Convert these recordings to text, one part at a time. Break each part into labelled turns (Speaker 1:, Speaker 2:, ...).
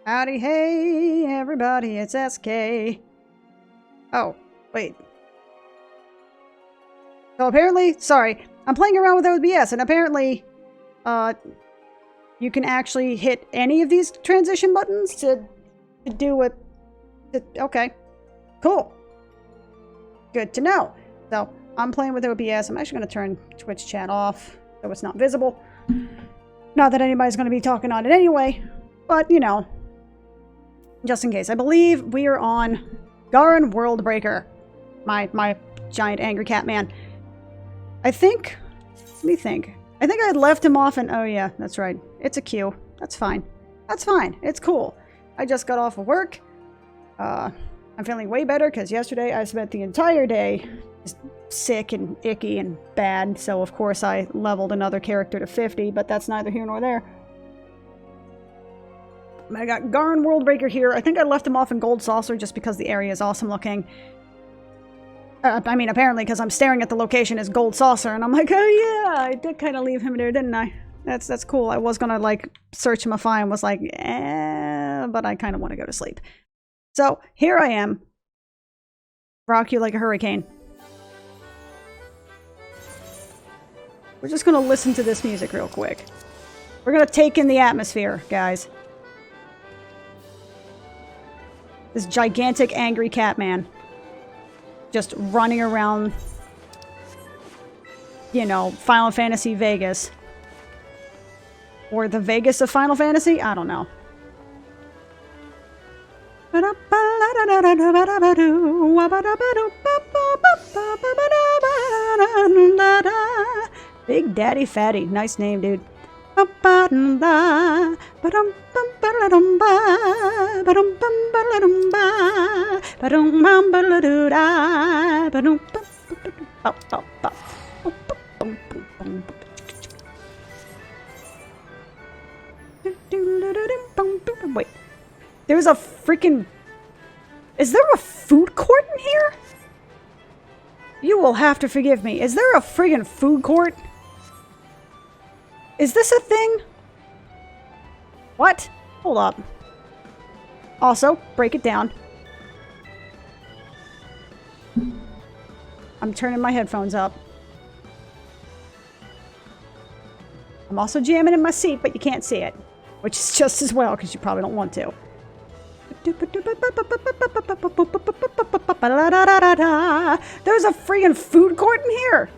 Speaker 1: Howdy, hey, everybody, it's SK. Oh, wait. So apparently, sorry, I'm playing around with OBS, and apparently, you can actually hit any of these transition buttons to do what... okay, cool. Good to know. So, I'm playing with OBS. I'm actually going to turn Twitch chat off, so it's not visible. Not that anybody's going to be talking on it anyway, but, you know, just in case. I believe we are on Garin Worldbreaker. My giant angry cat man. I think... let me think. I think I left him off and... oh yeah, that's right. It's a queue. That's fine. That's fine. It's cool. I just got off of work. I'm feeling way better because yesterday I spent the entire day just sick and icky and bad. So of course I leveled another character to 50, but that's neither here nor there. I got Garin Worldbreaker here. I think I left him off in Gold Saucer just because the area is awesome looking. I mean, apparently because I'm staring at the location as Gold Saucer, and I'm like, oh yeah, I did kind of leave him there, didn't I? That's cool. I was gonna, like, search him and was like, but I kind of want to go to sleep. So, here I am. Rock you like a hurricane. We're just gonna listen to this music real quick. We're gonna take in the atmosphere, guys. This gigantic angry cat man. Just running around, you know, Final Fantasy Vegas. Or the Vegas of Final Fantasy? I don't know. Big Daddy Fatty. Nice name, dude. Wait. There's a freaking... is there a food court in here? You will have to forgive me. Is there a friggin' food court? Is this a thing? What? Hold up. Also, break it down. I'm turning my headphones up. I'm also jamming in my seat, but you can't see it. Which is just as well, because you probably don't want to. There's a friggin' food court in here!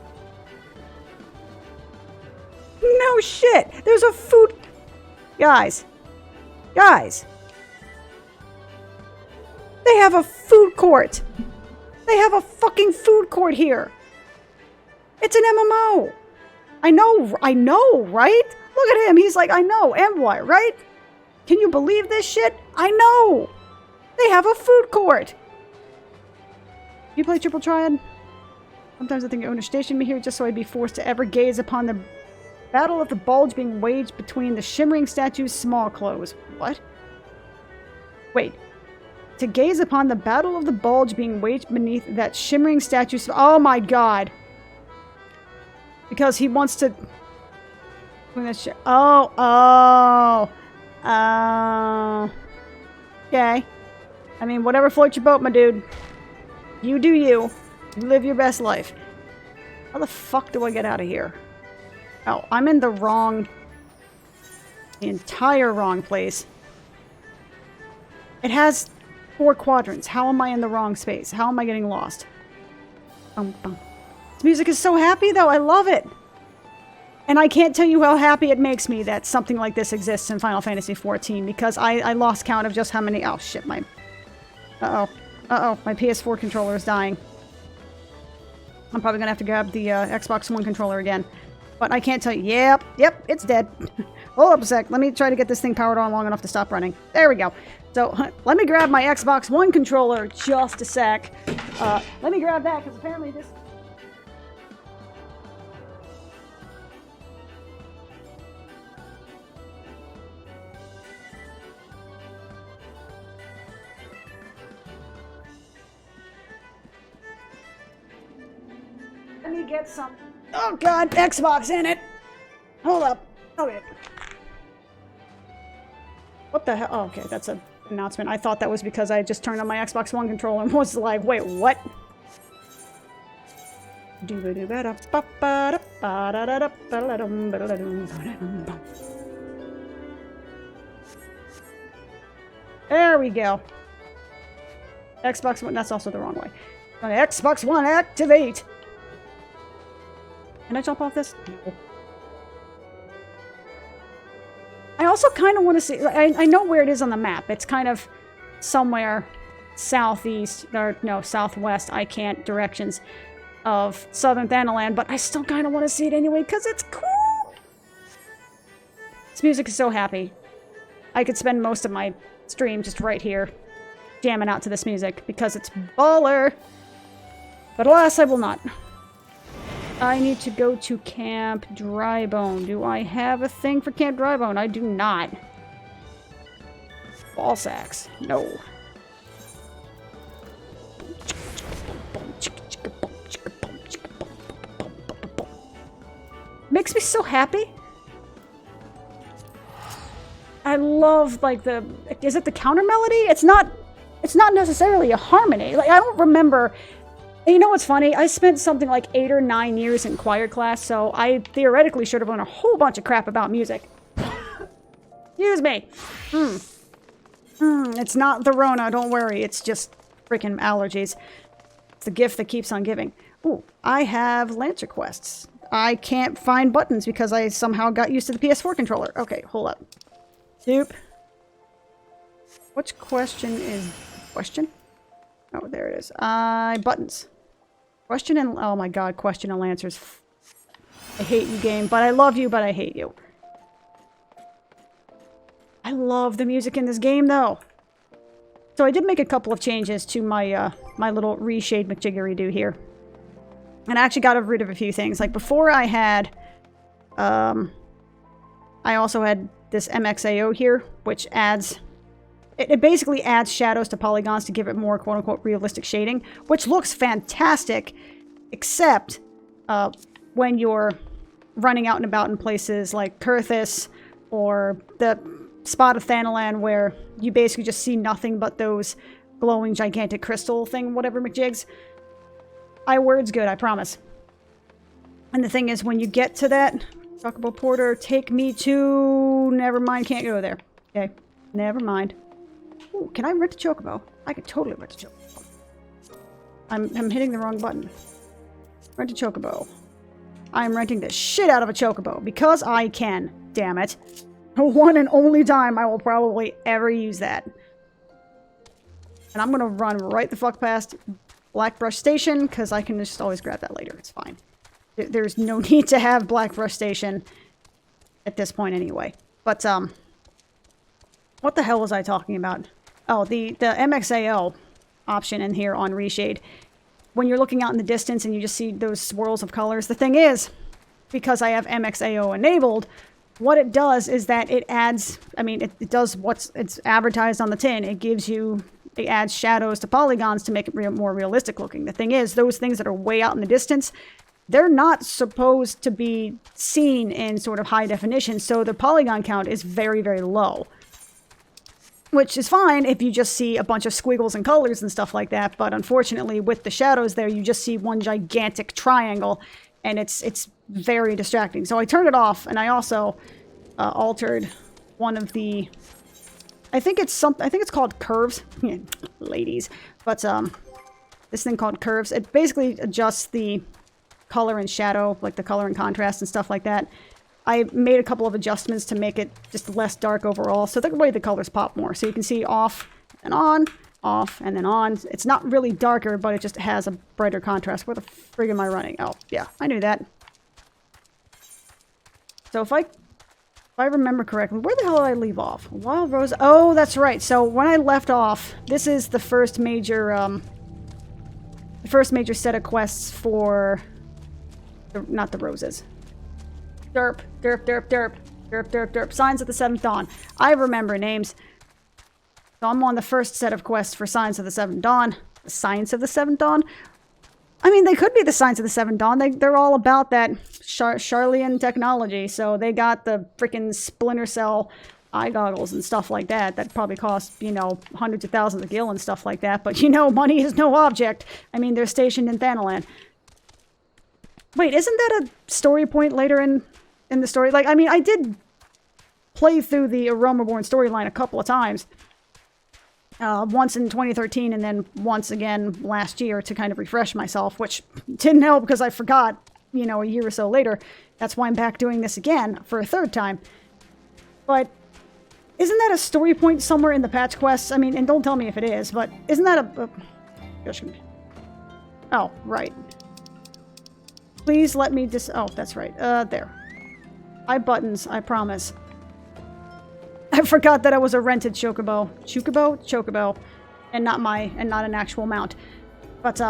Speaker 1: No shit! There's a food... guys. Guys. They have a food court! They have a fucking food court here! It's an MMO! I know, right? Look at him, he's like, I know, and what, right? Can you believe this shit? I know! They have a food court! You play Triple Triad? Sometimes I think owner stationed me here just so I'd be forced to ever gaze upon the battle of the bulge being waged between the shimmering statue's small clothes. What? Wait. To gaze upon the battle of the bulge being waged beneath that shimmering statue's... oh my god! Because he wants to... oh. Okay. I mean, whatever floats your boat, my dude. You do you. You live your best life. How the fuck do I get out of here? Oh, I'm in the wrong... the entire wrong place. It has 4 quadrants. How am I in the wrong space? How am I getting lost? This music is so happy, though. I love it. And I can't tell you how happy it makes me that something like this exists in Final Fantasy XIV, because I lost count of just how many... oh, shit, my... uh-oh. Uh-oh, my PS4 controller is dying. I'm probably gonna have to grab the Xbox One controller again. But I can't tell you... yep, it's dead. Hold up a sec. Let me try to get this thing powered on long enough to stop running. There we go. So, let me grab my Xbox One controller just a sec. Let me grab that, because apparently this... let me get some... oh god, Xbox in it! Hold up. Okay. Whoop. What the hell? Oh, okay, that's an announcement. I thought that was because I just turned on my Xbox One controller and was like, wait, what? There we go. Xbox One, that's also the wrong way. Xbox One, activate! Can I jump off this? No. I also kind of want to see... I know where it is on the map. It's kind of somewhere southeast, or no, southwest, I can't, directions of southern Thanalan, but I still kind of want to see it anyway, because it's cool! This music is so happy. I could spend most of my stream just right here, jamming out to this music, because it's baller! But alas, I will not. I need to go to Camp Drybone. Do I have a thing for Camp Drybone? I do not. Ball sacks. No. Makes me so happy. I love, like, the... Is it the counter melody? It's not necessarily a harmony. Like, I don't remember... You know what's funny? I spent something like 8 or 9 years in choir class, so I theoretically should have learned a whole bunch of crap about music. Excuse me. It's not the Rona, don't worry. It's just freaking allergies. It's the gift that keeps on giving. Ooh, I have Lancer quests. I can't find buttons because I somehow got used to the PS4 controller. Okay, hold up. Doop. Which question is... Question? Oh, there it is. Buttons. Question and... Oh my god, question and Lancers. I hate you, game, but I love you, but I hate you. I love the music in this game, though. So I did make a couple of changes to my, my little reshade McJiggery-doo here. And I actually got rid of a few things. Like, before I had... I also had this MXAO here, which adds... It basically adds shadows to polygons to give it more quote-unquote realistic shading, which looks fantastic, except when you're running out and about in places like Kurthus or the spot of Thanalan where you basically just see nothing but those glowing gigantic crystal thing, whatever McJigs. Word's good, I promise. And the thing is, when you get to that, Chocobo Porter, take me to... Never mind, can't go there. Okay, never mind. Ooh, can I rent a chocobo? I could totally rent a chocobo. I'm hitting the wrong button. Rent a chocobo. I'm renting the shit out of a chocobo because I can. Damn it. The one and only time I will probably ever use that. And I'm gonna run right the fuck past Blackbrush Station because I can just always grab that later. It's fine. There's no need to have Blackbrush Station at this point anyway. But, what the hell was I talking about? Oh, the MXAO option in here on Reshade. When you're looking out in the distance and you just see those swirls of colors, the thing is, because I have MXAO enabled, what it does is that it adds, I mean, it does it's advertised on the tin. It gives you, it adds shadows to polygons to make it more realistic looking. The thing is, those things that are way out in the distance, they're not supposed to be seen in sort of high definition, so the polygon count is very, very low. Which is fine if you just see a bunch of squiggles and colors and stuff like that, but unfortunately with the shadows there, you just see one gigantic triangle, and it's very distracting. So I turned it off, and I also altered one of the... I think it's called curves. Ladies. But this thing called curves, it basically adjusts the color and shadow, like the color and contrast and stuff like that. I made a couple of adjustments to make it just less dark overall, so that way the colors pop more. So you can see off and on, off and then on. It's not really darker, but it just has a brighter contrast. Where the frig am I running? Oh, yeah, I knew that. So if I remember correctly, where the hell did I leave off? Wild Rose. Oh, that's right. So when I left off, this is the first major set of quests for not the roses. Derp, derp, derp, derp, derp, derp, derp. Signs of the Seventh Dawn. I remember names. So I'm on the first set of quests for Signs of the Seventh Dawn. The Science of the Seventh Dawn? I mean, they could be the Signs of the Seventh Dawn. They're all about that Charlian technology. So they got the freaking Splinter Cell eye goggles and stuff like that. That probably cost, you know, hundreds of thousands of gil and stuff like that. But, you know, money is no object. I mean, they're stationed in Thanalan. Wait, isn't that a story point later in the story? Like, I mean, I did play through the Aromaborn storyline a couple of times. Once in 2013 and then once again last year to kind of refresh myself, which didn't help because I forgot, you know, a year or so later. That's why I'm back doing this again for a third time. But isn't that a story point somewhere in the patch quests? I mean, and don't tell me if it is, but isn't that a... Oh, right. Please let me oh, that's right. There. Buttons, I promise. I forgot that I was a rented chocobo. Chocobo. And not an actual mount. But,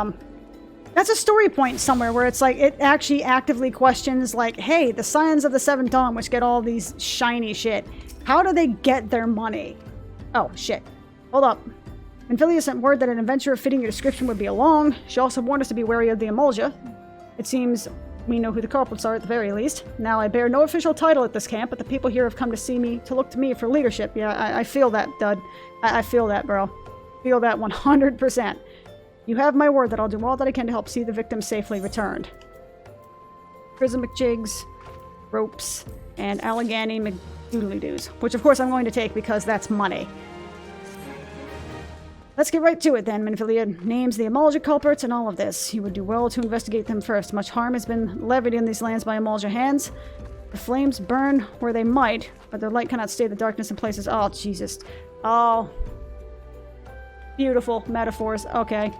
Speaker 1: that's a story point somewhere where it's like, it actually actively questions, like, hey, the Scions of the Seventh Dawn, which get all these shiny shit, how do they get their money? Oh, shit. Hold up. Minfilia sent word that an adventurer fitting your description would be along. She also warned us to be wary of the Eorzea. It seems we know who the culprits are at the very least. Now, I bear no official title at this camp, but the people here have come to see me, to look to me for leadership. Yeah, I feel that, Dud. I feel that, bro. Feel that 100%. You have my word that I'll do all that I can to help see the victims safely returned. Prism McJigs, ropes, and Allegheny McDoodly-doos, which of course I'm going to take because that's money. Let's get right to it then. Minfilia names the Eorzea culprits and all of this. You would do well to investigate them first. Much harm has been levied in these lands by Eorzea hands. The flames burn where they might, but their light cannot stay the darkness in places. Oh, Jesus. Oh. Beautiful metaphors. Okay.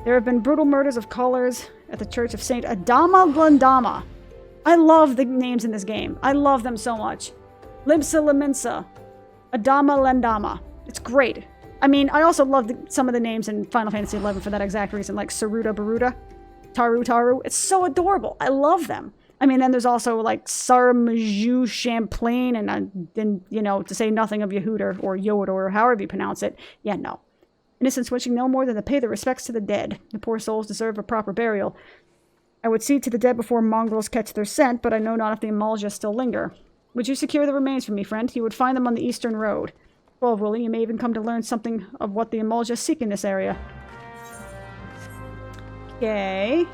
Speaker 1: There have been brutal murders of callers at the Church of Saint Adama Glandama. I love the names in this game. I love them so much. Libsa Laminsa. Adama Landama. It's great. I mean, I also love some of the names in Final Fantasy XI for that exact reason, like Saruta Baruta, Taru. It's so adorable. I love them. I mean, then there's also like Sarmaju Champlain, and then, you know, to say nothing of Yehuda or Yoda or however you pronounce it. Yeah, no. Innocents wishing no more than to pay their respects to the dead. The poor souls deserve a proper burial. I would see to the dead before mongrels catch their scent, but I know not if the Eorzea still linger. Would you secure the remains for me, friend? You would find them on the eastern road. Well, Willie, you may even come to learn something of what the Eorzea seek in this area. Okay.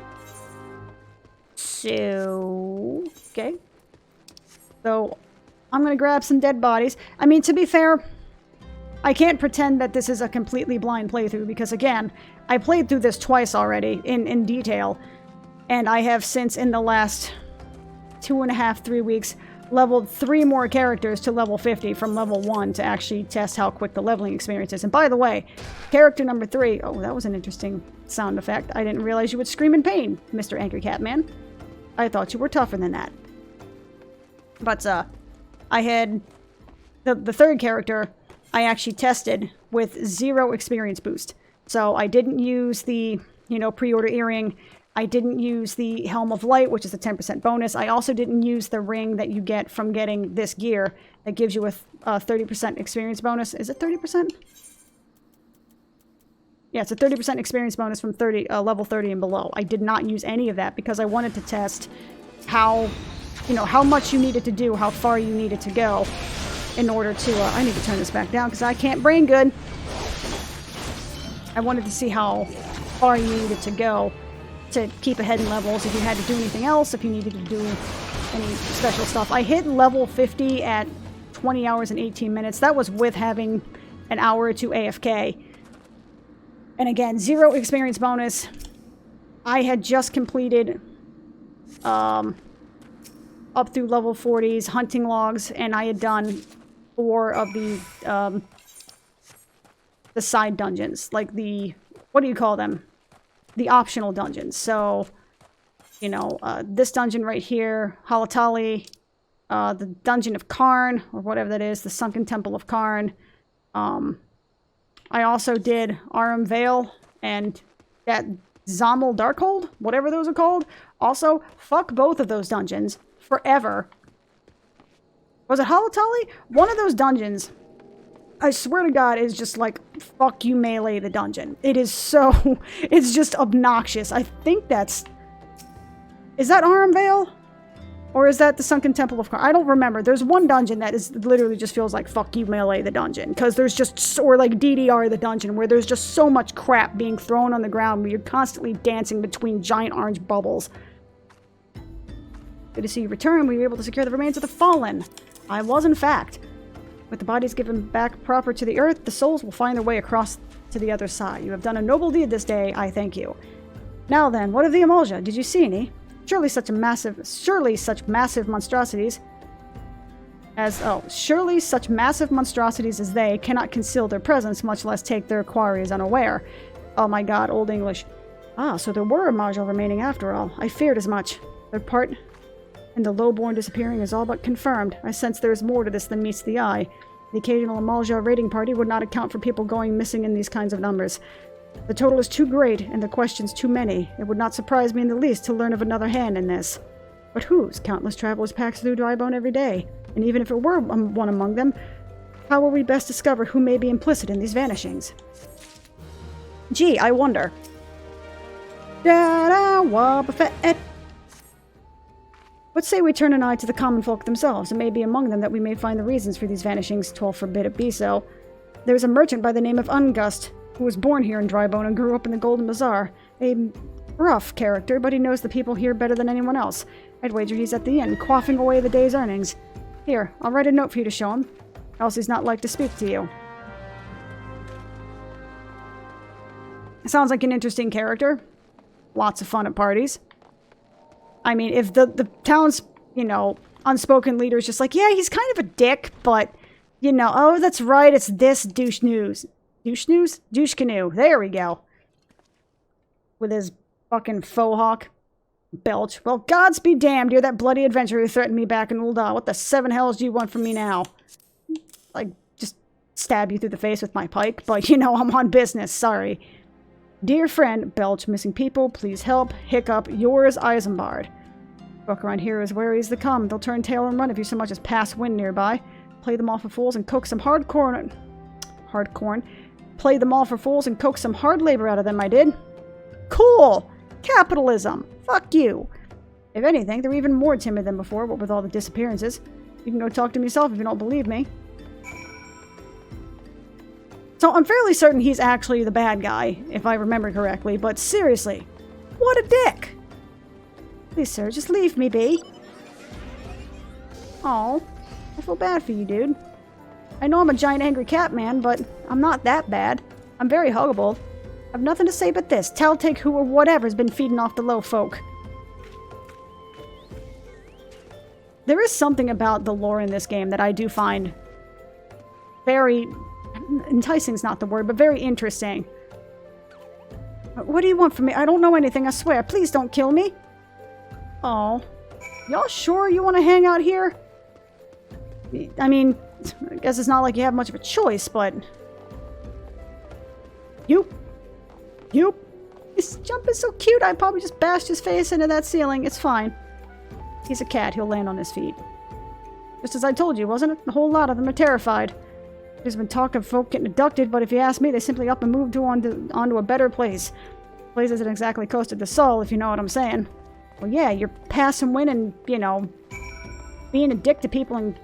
Speaker 1: So, I'm gonna grab some dead bodies. I mean, to be fair, I can't pretend that this is a completely blind playthrough because, again, I played through this twice already in detail, and I have since, in the last 2.5, 3 weeks, leveled 3 more characters to level 50 from level 1 to actually test how quick the leveling experience is. And by the way, character number 3... Oh, that was an interesting sound effect. I didn't realize you would scream in pain, Mr. Angry Cat Man. I thought you were tougher than that. But, I had... The third character I actually tested with 0 experience boost. So I didn't use the, you know, pre-order earring. I didn't use the Helm of Light, which is a 10% bonus. I also didn't use the ring that you get from getting this gear that gives you a 30% experience bonus. Is it 30%? Yeah, it's a 30% experience bonus from level 30 and below. I did not use any of that because I wanted to test how, you know, how much you needed to do, how far you needed to go in order to... I need to turn this back down because I can't brain good. I wanted to see how far you needed to go to keep ahead in levels, if you had to do anything else, if you needed to do any special stuff. I hit level 50 at 20 hours and 18 minutes. That was with having an hour or 2 AFK. And again, 0 experience bonus. I had just completed up through level 40s hunting logs, and I had done 4 of the side dungeons, like the... what do you call them? The optional dungeons. So, you know, this dungeon right here, Halatali, the Dungeon of Karn, or whatever that is, the Sunken Temple of Karn. I also did Aram Vale and that Zommel Darkhold, whatever those are called. Also, fuck both of those dungeons forever. Was it Halatali? One of those dungeons, I swear to God, is just like, fuck you melee the dungeon. It is so... it's just obnoxious. I think that's... Is that Aram Vale? Or is that the Sunken Temple of Karn? I don't remember. There's one dungeon that is literally just feels like fuck you melee the dungeon. Because there's just, or like DDR the dungeon, where there's just so much crap being thrown on the ground where you're constantly dancing between giant orange bubbles. Good to see you return. We were able to secure the remains of the fallen. I was, in fact. With the bodies given back proper to the earth, the souls will find their way across to the other side. You have done a noble deed this day. I thank you. Now then, what of the Eorzea? Did you see any? Surely such massive monstrosities as they cannot conceal their presence, much less take their quarries unaware. Oh my god, Old English. Ah, so there were Eorzea remaining after all. I feared as much. Their part in the lowborn disappearing is all but confirmed. I sense there is more to this than meets the eye. The occasional Eorzea raiding party would not account for people going missing in these kinds of numbers. The total is too great, and the questions too many. It would not surprise me in the least to learn of another hand in this. But whose? Countless travelers pass through Drybone every day. And even if it were one among them, how will we best discover who may be implicit in these vanishings? Gee, I wonder. What say we turn an eye to the common folk themselves? It may be among them that we may find the reasons for these vanishings. 12 forbid it be so. There is a merchant by the name of Ungust, who was born here in Drybone and grew up in the Golden Bazaar. A rough character, but he knows the people here better than anyone else. I'd wager he's at the inn, quaffing away the day's earnings. Here, I'll write a note for you to show him, else he's not like to speak to you. Sounds like an interesting character. Lots of fun at parties. I mean, if the town's, you know, unspoken leader is just like, yeah, he's kind of a dick, but, you know, oh, that's right, it's this douche news. Douche news? Douche canoe. There we go. With his fucking faux hawk. Belch. Well, gods be damned, you're that bloody adventurer who threatened me back in Ul'dah. What the seven hells do you want from me now? Like, just stab you through the face with my pike, but, you know, I'm on business, sorry. Dear friend, Belch, missing people, please help. Hiccup, yours, Isambard. Folk around here is where he's to come. They'll turn tail and run if you so much as pass wind nearby. Play them all for fools and coax some hard corn. Play them all for fools and coax some hard labor out of them, I did. Cool! Capitalism! Fuck you! If anything, they're even more timid than before, what with all the disappearances. You can go talk to him yourself if you don't believe me. So I'm fairly certain he's actually the bad guy, if I remember correctly, but seriously, what a dick! Please, sir, just leave me be. Aw, I feel bad for you, dude. I know I'm a giant angry cat man, but I'm not that bad. I'm very huggable. I've nothing to say but this. Tell take who or whatever's been feeding off the low folk. There is something about the lore in this game that I do find very... enticing's not the word, but very interesting. What do you want from me? I don't know anything, I swear. Please don't kill me. Oh. Y'all sure you want to hang out here? I mean, I guess it's not like you have much of a choice, but... You. This jump is so cute, I'd probably just bashed his face into that ceiling. It's fine. He's a cat, he'll land on his feet. Just as I told you, wasn't it? A whole lot of them are terrified. There's been talk of folk getting abducted, but if you ask me, they simply up and moved onto a better place. The place isn't exactly close to the soul, if you know what I'm saying. Well, yeah, you're passing wind and, you know, being a dick to people and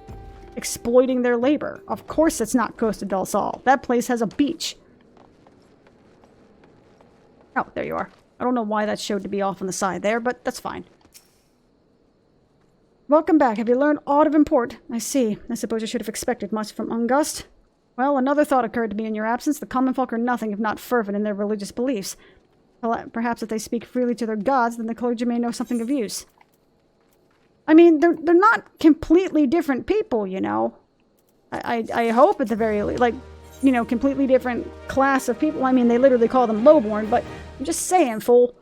Speaker 1: exploiting their labor. Of course it's not close to Del Sol. That place has a beach. Oh, there you are. I don't know why that showed to be off on the side there, but that's fine. Welcome back. Have you learned aught of import? I see. I suppose I should have expected much from Ungust. Well, another thought occurred to me in your absence. The common folk are nothing if not fervent in their religious beliefs. Perhaps if they speak freely to their gods, then the clergy may know something of use. I mean, they're not completely different people, you know. I hope at the very least, like, you know, completely different class of people. I mean, they literally call them lowborn, but I'm just saying, fool.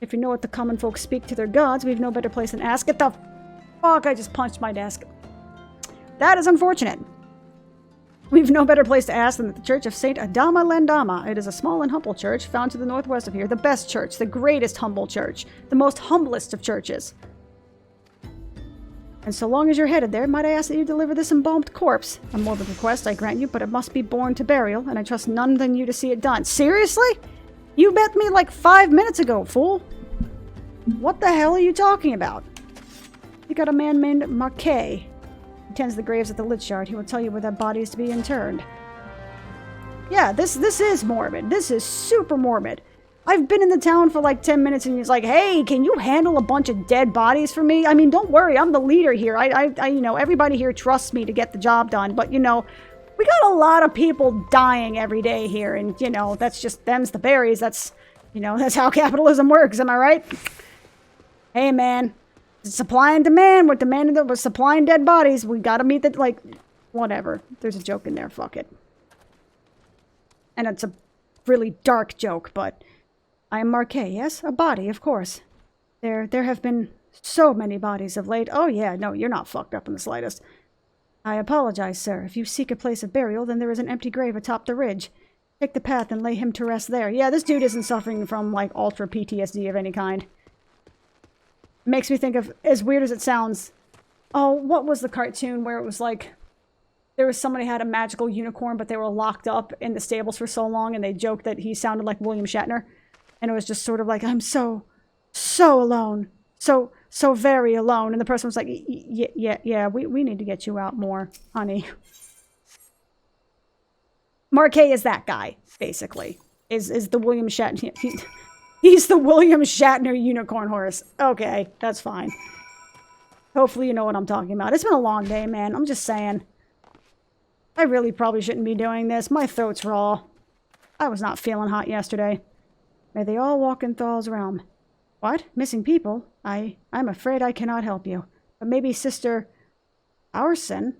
Speaker 1: If you know what the common folk speak to their gods, we've no better place than ask. Get the fuck, I just punched my desk. That is unfortunate. We've no better place to ask than the Church of Saint Adama Landama. It is a small and humble church found to the northwest of here. The best church, the greatest humble church, the most humblest of churches. And so long as you're headed there, might I ask that you deliver this embalmed corpse? A morbid request, I grant you, but it must be borne to burial, and I trust none than you to see it done. Seriously? You bet me like 5 minutes ago, fool. What the hell are you talking about? You got a man named Marquet. He tends the graves at the Lich Yard. He will tell you where that body is to be interred. Yeah, this is morbid. This is super morbid. I've been in the town for like 10 minutes and he's like, hey, can you handle a bunch of dead bodies for me? I mean, don't worry, I'm the leader here. I you know, everybody here trusts me to get the job done. But, you know, we got a lot of people dying every day here. And, you know, that's just, them's the berries. That's, you know, that's how capitalism works. Am I right? Hey, man. Supply and demand. We're supplying dead bodies. We gotta meet the, like, whatever. There's a joke in there. Fuck it. And it's a really dark joke, but I am Marquet, yes? A body, of course. There have been so many bodies of late. Oh yeah, no, you're not fucked up in the slightest. I apologize, sir. If you seek a place of burial, then there is an empty grave atop the ridge. Take the path and lay him to rest there. Yeah, this dude isn't suffering from, like, ultra PTSD of any kind. Makes me think of, as weird as it sounds, oh, what was the cartoon where it was like, there was somebody had a magical unicorn, but they were locked up in the stables for so long, and they joked that he sounded like William Shatner. And it was just sort of like, I'm so alone. So very alone. And the person was like, yeah, we need to get you out more, honey. Marquet is that guy, basically. Is the William Shatner. He's the William Shatner unicorn horse. Okay, that's fine. Hopefully you know what I'm talking about. It's been a long day, man. I'm just saying. I really probably shouldn't be doing this. My throat's raw. I was not feeling hot yesterday. May they all walk in Thal's realm. What? Missing people? I'm afraid I cannot help you. But maybe Sister Aurson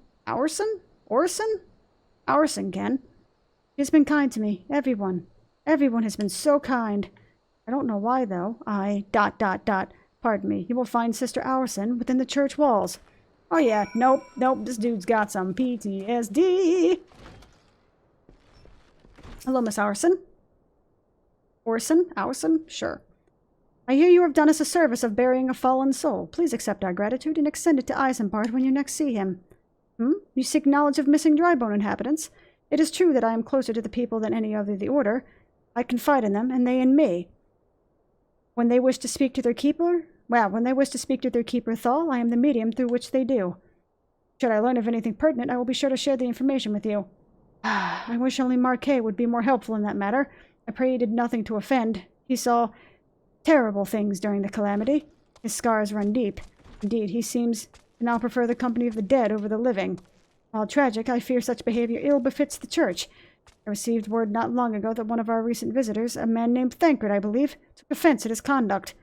Speaker 1: can. She has been kind to me. Everyone has been so kind. I don't know why, though. Pardon me. You will find Sister Aurson within the church walls. Oh yeah, nope, this dude's got some PTSD. Hello, Miss Aurson. Aurson? Sure. I hear you have done us a service of burying a fallen soul. Please accept our gratitude and extend it to Isambard when you next see him. You seek knowledge of missing Drybone inhabitants? It is true that I am closer to the people than any other of the Order. I confide in them, and they in me. When they wish to speak to their keeper Thal, I am the medium through which they do. Should I learn of anything pertinent, I will be sure to share the information with you. I wish only Marquet would be more helpful in that matter. I pray he did nothing to offend. He saw terrible things during the calamity. His scars run deep. Indeed, he seems to now prefer the company of the dead over the living. While tragic, I fear such behavior ill befits the church. I received word not long ago that one of our recent visitors, a man named Thancred, I believe, took offense at his conduct.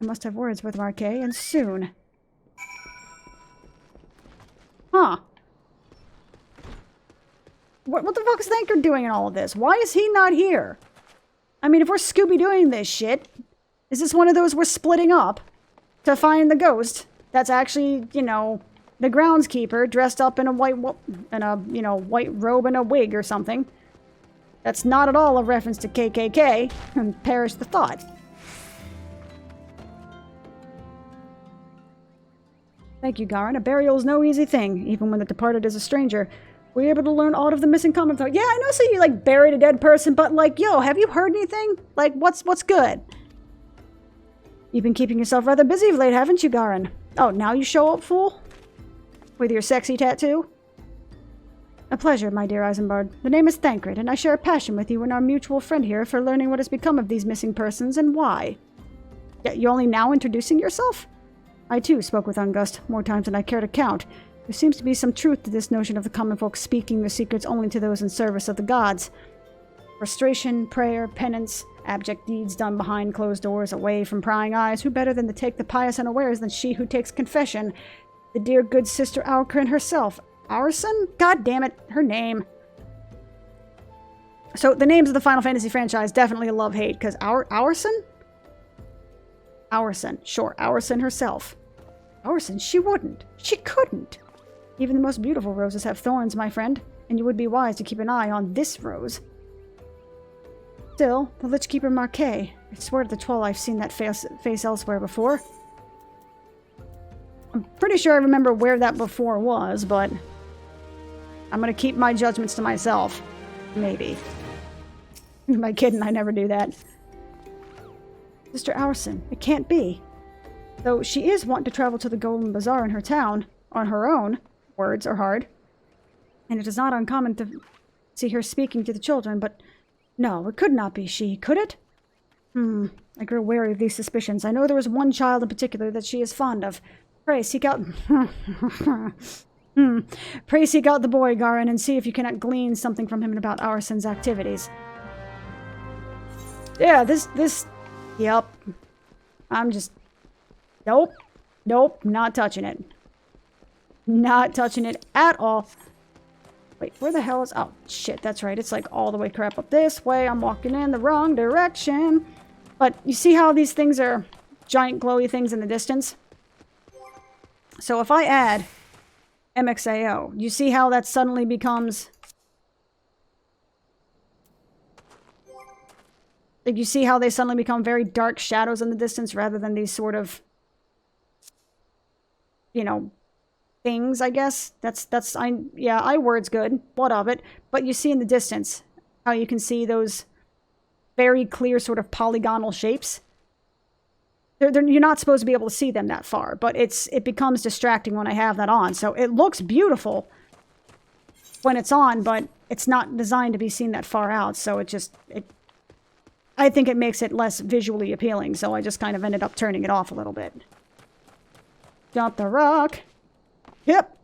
Speaker 1: I must have words with Marquet, and soon. Huh. What the fuck is Thancred doing in all of this? Why is he not here? I mean, if we're Scooby-Dooing this shit, is this one of those we're splitting up to find the ghost that's actually, you know, the groundskeeper dressed up in a white robe and a wig or something? That's not at all a reference to KKK, and perish the thought. Thank you, Garin. A burial is no easy thing, even when the departed is a stranger. Were you able to learn all of the missing common thought? Yeah, I know, so you, like, buried a dead person, but, like, yo, have you heard anything? Like, what's good? You've been keeping yourself rather busy of late, haven't you, Garin? Oh, now you show up, fool? With your sexy tattoo? A pleasure, my dear Isambard. The name is Thancred, and I share a passion with you and our mutual friend here for learning what has become of these missing persons and why. Yeah, you're only now introducing yourself? I, too, spoke with Ungust, more times than I care to count. There seems to be some truth to this notion of the common folk speaking their secrets only to those in service of the gods. Frustration, prayer, penance, abject deeds done behind closed doors, away from prying eyes. Who better than to take the pious unawares than she who takes confession? The dear good sister Aurkrin herself. Aurson? God damn it, her name. So the names of the Final Fantasy franchise definitely a love-hate, because Aurson? Aurson, sure, Aurson herself. Aurson, she wouldn't. She couldn't. Even the most beautiful roses have thorns, my friend, and you would be wise to keep an eye on this rose. Still, the Lich Keeper Marquet. I swear to the troll I've seen that face elsewhere before. I'm pretty sure I remember where that before was, but I'm gonna keep my judgments to myself. Maybe. Am I kidding? I never do that. Sister Aurson, it can't be. Though she is wanting to travel to the Golden Bazaar in her town on her own. Words are hard. And it is not uncommon to see her speaking to the children, but no, it could not be she, could it? I grew wary of these suspicions. I know there was one child in particular that she is fond of. Pray seek out... Pray seek out the boy, Garin, and see if you cannot glean something from him about Arson's activities. Yeah, this... Yep. I'm just... Nope. Nope, not touching it. Not touching it at all. Wait, where the hell is... Oh, shit, that's right. It's like all the way crap up this way. I'm walking in the wrong direction. But you see how these things are giant glowy things in the distance? So if I add MXAO, you see how that suddenly becomes... Like, you see how they suddenly become very dark shadows in the distance rather than these sort of, you know, things, I guess. Yeah, word's good. What of it? But you see in the distance how you can see those very clear sort of polygonal shapes. You're not supposed to be able to see them that far, but it becomes distracting when I have that on. So it looks beautiful when it's on, but it's not designed to be seen that far out. So I think it makes it less visually appealing. So I just kind of ended up turning it off a little bit. Jump the rock. Yep.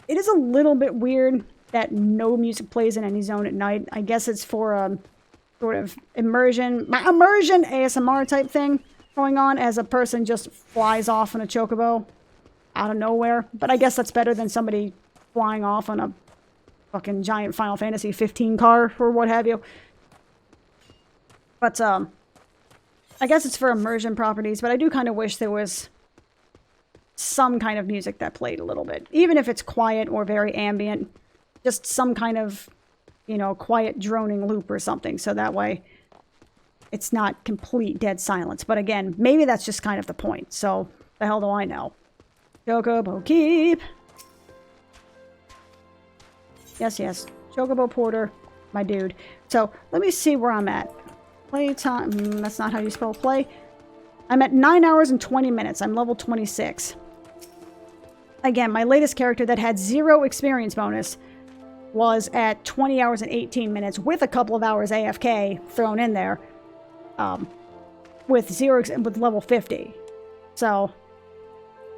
Speaker 1: It is a little bit weird that no music plays in any zone at night. I guess it's for sort of immersion ASMR type thing going on as a person just flies off on a chocobo out of nowhere. But I guess that's better than somebody flying off on a fucking giant Final Fantasy XIV car or what have you. But I guess it's for immersion properties, but I do kind of wish there was some kind of music that played a little bit. Even if it's quiet or very ambient, just some kind of, you know, quiet droning loop or something, so that way it's not complete dead silence. But again, maybe that's just kind of the point, so the hell do I know? Chocobo Keep! Yes, yes. Chocobo Porter, my dude. So, let me see where I'm at. Playtime, that's not how you spell play. I'm at 9 hours and 20 minutes. I'm level 26. Again, my latest character that had 0 experience bonus was at 20 hours and 18 minutes with a couple of hours AFK thrown in there. With level 50. So,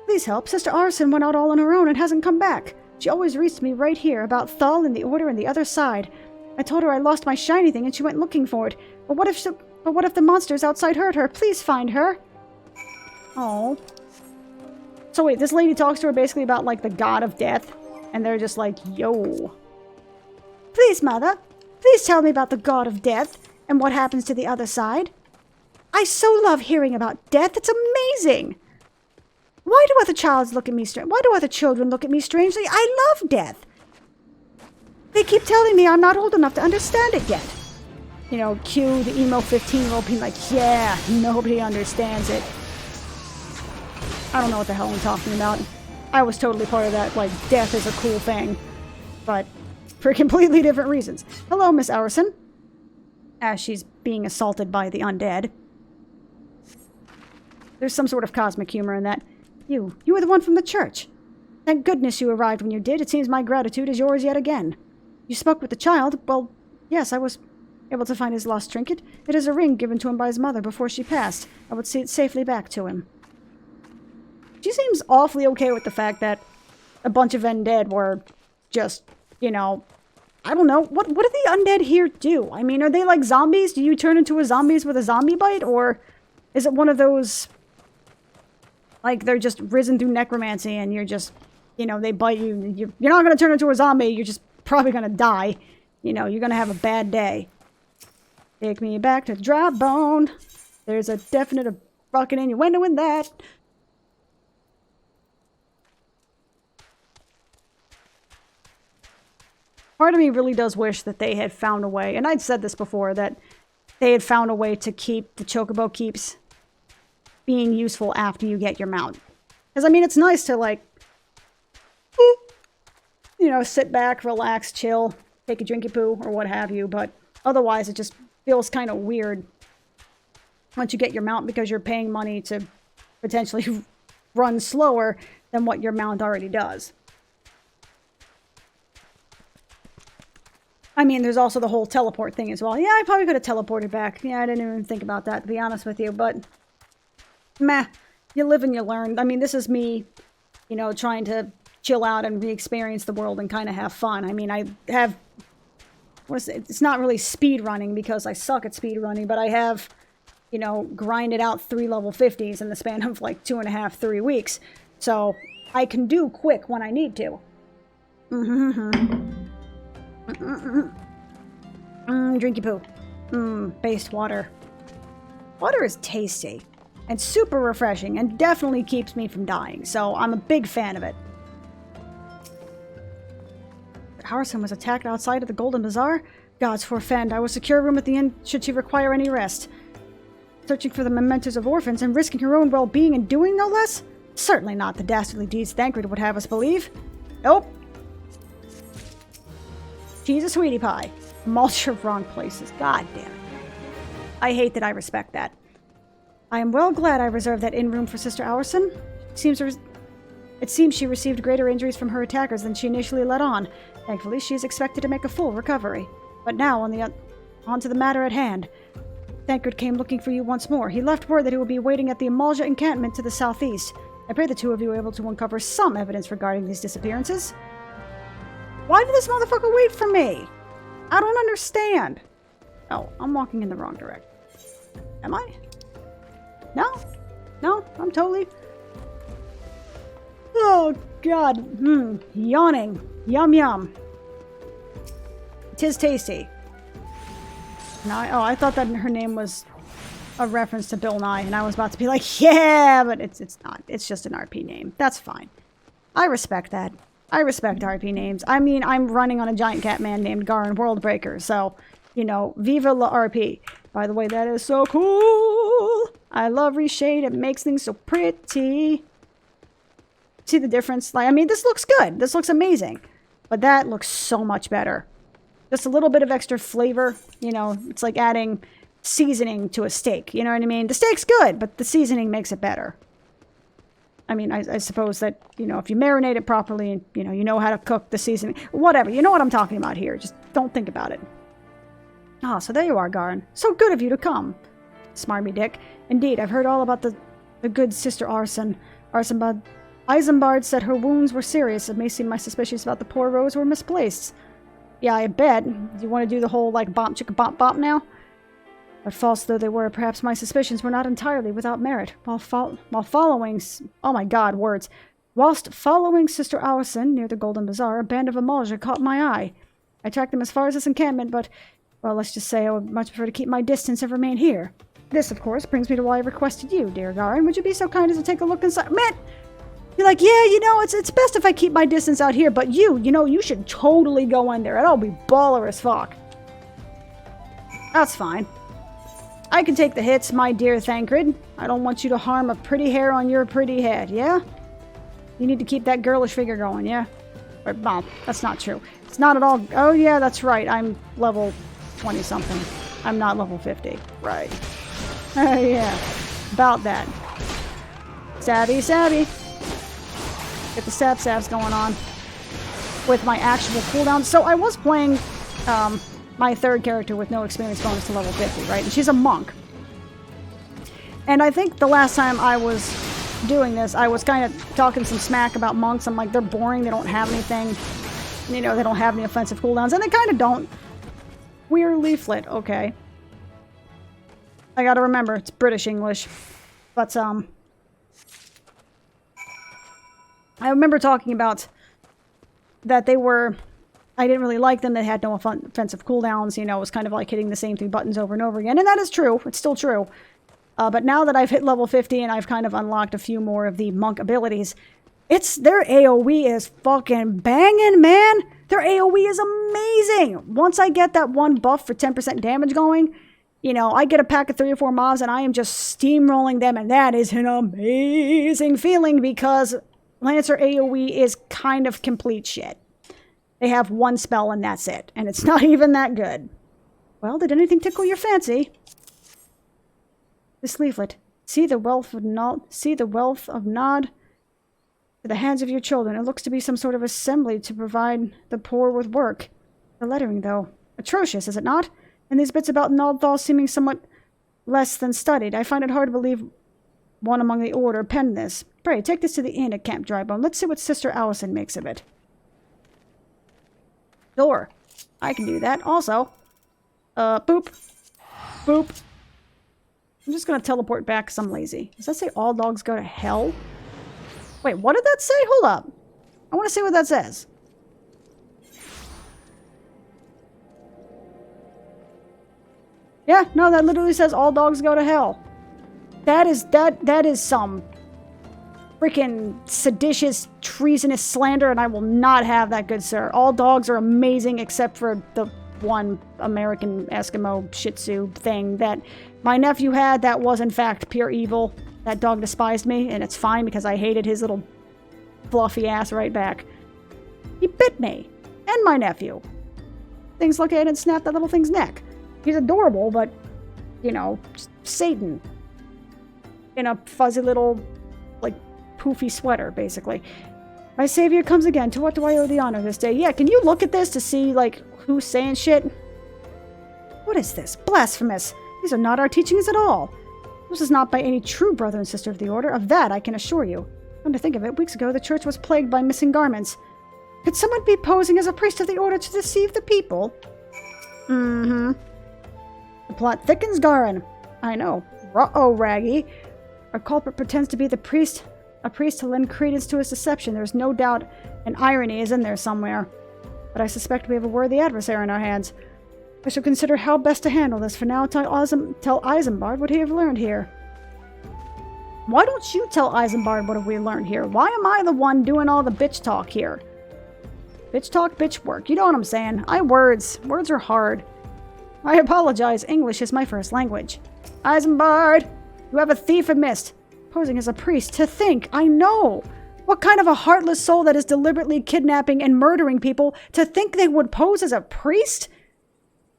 Speaker 1: please help. Sister Arson went out all on her own and hasn't come back. She always reads to me right here about Thal and the Order and the other side. I told her I lost my shiny thing and she went looking for it. But what if the monsters outside hurt her? Please find her. Oh. So wait, this lady talks to her basically about like the god of death. And they're just like, yo. Please, mother. Please tell me about the god of death and what happens to the other side. I so love hearing about death. It's amazing. Why do other children look at me strangely? I love death. They keep telling me I'm not old enough to understand it yet. You know, cue the emo 15-year-old being like, yeah, nobody understands it. I don't know what the hell I'm talking about. I was totally part of that, like, death is a cool thing. But for completely different reasons. Hello, Miss Arson. As she's being assaulted by the undead. There's some sort of cosmic humor in that. You were the one from the church. Thank goodness you arrived when you did. It seems my gratitude is yours yet again. You spoke with the child. Well, yes, I was able to find his lost trinket. It is a ring given to him by his mother before she passed. I would see it safely back to him. She seems awfully okay with the fact that a bunch of undead were just, you know, I don't know. What do the undead here do? I mean, are they like zombies? Do you turn into a zombies with a zombie bite? Or is it one of those, like, they're just risen through necromancy and you're just, you know, they bite you. You're not going to turn into a zombie. You're just probably going to die. You know, you're going to have a bad day. Take me back to dry bone. There's a definite fucking innuendo in that. Part of me really does wish that they had found a way, and I'd said this before, that they had found a way to keep the Chocobo Keeps being useful after you get your mount. Because, I mean, it's nice to, like, you know, sit back, relax, chill, take a drinky poo, or what have you, but otherwise it just feels kind of weird once you get your mount, because you're paying money to potentially run slower than what your mount already does. I mean, there's also the whole teleport thing as well. Yeah, I probably could have teleported back. Yeah, I didn't even think about that, to be honest with you. But, meh, you live and you learn. I mean, this is me, you know, trying to chill out and re-experience the world and kind of have fun. I mean, I have... it's not really speed running because I suck at speed running, but I have, you know, grinded out 3 level 50s in the span of like 2.5, 3 weeks. So I can do quick when I need to. Drinky poo. Based water. Water is tasty and super refreshing and definitely keeps me from dying. So I'm a big fan of it. Harrison was attacked outside of the Golden Bazaar? Gods forfend. I will secure a room at the inn should she require any rest. Searching for the mementos of orphans and risking her own well-being and doing no less? Certainly not the dastardly deeds Thancred would have us believe. Nope. She's a sweetie pie. Mulch of wrong places. God damn it. I hate that I respect that. I am well glad I reserved that inn room for Sister Eorzea. It seems she received greater injuries from her attackers than she initially let on. Thankfully, she is expected to make a full recovery. But now, on to the matter at hand. Thancred came looking for you once more. He left word that he will be waiting at the Eorzea encampment to the southeast. I pray the two of you are able to uncover some evidence regarding these disappearances. Why did this motherfucker wait for me? I don't understand. Oh, I'm walking in the wrong direction. Am I? No? No, I'm totally... Oh, God. Yawning. Yum, yum. 'Tis tasty. I thought that her name was a reference to Bill Nye, and I was about to be like, yeah, but it's not. It's just an RP name. That's fine. I respect that. I respect RP names. I mean, I'm running on a giant cat man named Garin Worldbreaker, so, you know, viva la RP. By the way, that is so cool. I love Reshade. It makes things so pretty. See the difference? Like, I mean, this looks good. This looks amazing. But that looks so much better. Just a little bit of extra flavor. You know, it's like adding seasoning to a steak. You know what I mean? The steak's good, but the seasoning makes it better. I mean, I suppose that, you know, if you marinate it properly and, you know how to cook the seasoning. Whatever. You know what I'm talking about here. Just don't think about it. Ah, so there you are, Garin. So good of you to come. Smarmy Dick. Indeed, I've heard all about the good Sister Eorzea. Isambard said her wounds were serious. It may seem my suspicions about the poor Rose were misplaced. Yeah, I bet. Do you want to do the whole, like, bop chicka bop bop now? But false though they were, perhaps my suspicions were not entirely without merit. While following... Oh my god, words. Whilst following Sister Eorzea near the Golden Bazaar, a band of Eorzea caught my eye. I tracked them as far as this encampment, but... Well, let's just say I would much prefer to keep my distance and remain here. This, of course, brings me to why I requested you, dear Garin. Would you be so kind as to take a look inside? Man! You're like, yeah, you know, it's best if I keep my distance out here, but you know, you should totally go in there. That'll be baller as fuck. That's fine. I can take the hits, my dear Thancred. I don't want you to harm a pretty hair on your pretty head, yeah? You need to keep that girlish figure going, yeah? Or, well, that's not true. It's not at all... Oh, yeah, that's right. I'm level 20-something. I'm not level 50. Right. Oh, yeah. About that. Savvy, savvy. Get the stabs going on with my actual cooldown. So I was playing my third character with no experience bonus to level 50, right? And she's a monk. And I think the last time I was doing this, I was kind of talking some smack about monks. I'm like, they're boring. They don't have anything. You know, they don't have any offensive cooldowns. And they kind of don't. Weird leaflet. Okay. I gotta remember, it's British English. But, I remember talking about that they were... I didn't really like them. They had no offensive cooldowns. You know, it was kind of like hitting the same 3 buttons over and over again. And that is true. It's still true. But now that I've hit level 50 and I've kind of unlocked a few more of the monk abilities, their AoE is fucking banging, man. Their AoE is amazing. Once I get that one buff for 10% damage going, you know, I get a pack of 3 or 4 mobs and I am just steamrolling them. And that is an amazing feeling because Lancer AoE is kind of complete shit. They have 1 spell and that's it. And it's not even that good. Well, did anything tickle your fancy? This leaflet. See the wealth of Nod to the hands of your children. It looks to be some sort of assembly to provide the poor with work. The lettering, though. Atrocious, is it not? And these bits about Nodthal seeming somewhat less than studied. I find it hard to believe one among the Order penned this. Pray, take this to the inn at Camp Drybone. Let's see what Sister Allison makes of it. Sure. I can do that. Also, boop. Boop. I'm just gonna teleport back because I'm lazy. Does that say all dogs go to hell? Wait, what did that say? Hold up. I want to see what that says. Yeah, no, that literally says all dogs go to hell. That is some freaking seditious, treasonous slander, and I will not have that, good sir. All dogs are amazing except for the one American Eskimo Shih Tzu thing that my nephew had that was in fact pure evil. That dog despised me, and it's fine because I hated his little fluffy ass right back. He bit me and my nephew. Things look at it and snap that little thing's neck. He's adorable, but, you know, Satan. In a fuzzy little, like, poofy sweater, basically. My savior comes again. To what do I owe the honor this day? Yeah, can you look at this to see, like, who's saying shit? What is this? Blasphemous. These are not our teachings at all. This is not by any true brother and sister of the Order. Of that, I can assure you. Come to think of it, weeks ago, the church was plagued by missing garments. Could someone be posing as a priest of the Order to deceive the people? Mm-hmm. The plot thickens, Garin. I know. Uh-oh, Raggy. Our culprit pretends to be a priest to lend credence to his deception. There's no doubt an irony is in there somewhere. But I suspect we have a worthy adversary in our hands. I shall consider how best to handle this. For now, tell Isambard what he have learned here. Why don't you tell Isambard what have we learned here? Why am I the one doing all the bitch talk here? Bitch talk, bitch work. You know what I'm saying. Words are hard. I apologize. English is my first language. Isambard, you have a thief amidst, posing as a priest. To think, I know. What kind of a heartless soul that is deliberately kidnapping and murdering people to think they would pose as a priest?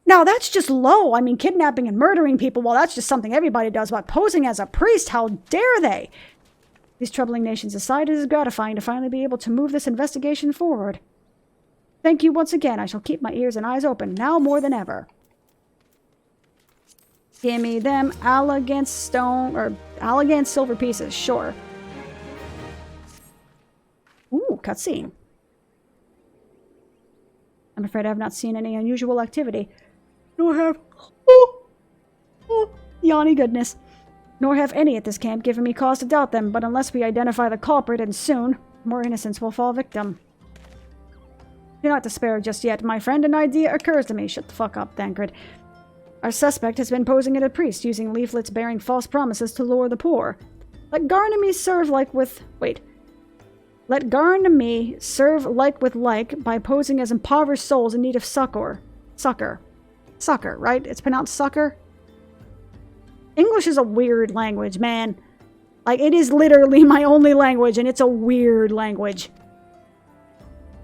Speaker 1: Now, that's just low. I mean, kidnapping and murdering people, well, that's just something everybody does. But posing as a priest, how dare they? These troubling nations aside, it is gratifying to finally be able to move this investigation forward. Thank you once again. I shall keep my ears and eyes open, now more than ever. Give me them elegant stone, or elegant silver pieces, sure. Ooh, cutscene. I'm afraid I have not seen any unusual activity. Nor have... yawny goodness. Nor have any at this camp given me cause to doubt them, but unless we identify the culprit, and soon, more innocents will fall victim. Do not despair just yet, my friend. An idea occurs to me. Shut the fuck up, Thancred. Our suspect has been posing as a priest, using leaflets bearing false promises to lure the poor. Let Garnamy serve like with... Let Garnamy serve like with like by posing as impoverished souls in need of succor. Succor, right? It's pronounced succor? English is a weird language, man. Like, it is literally my only language, and it's a weird language.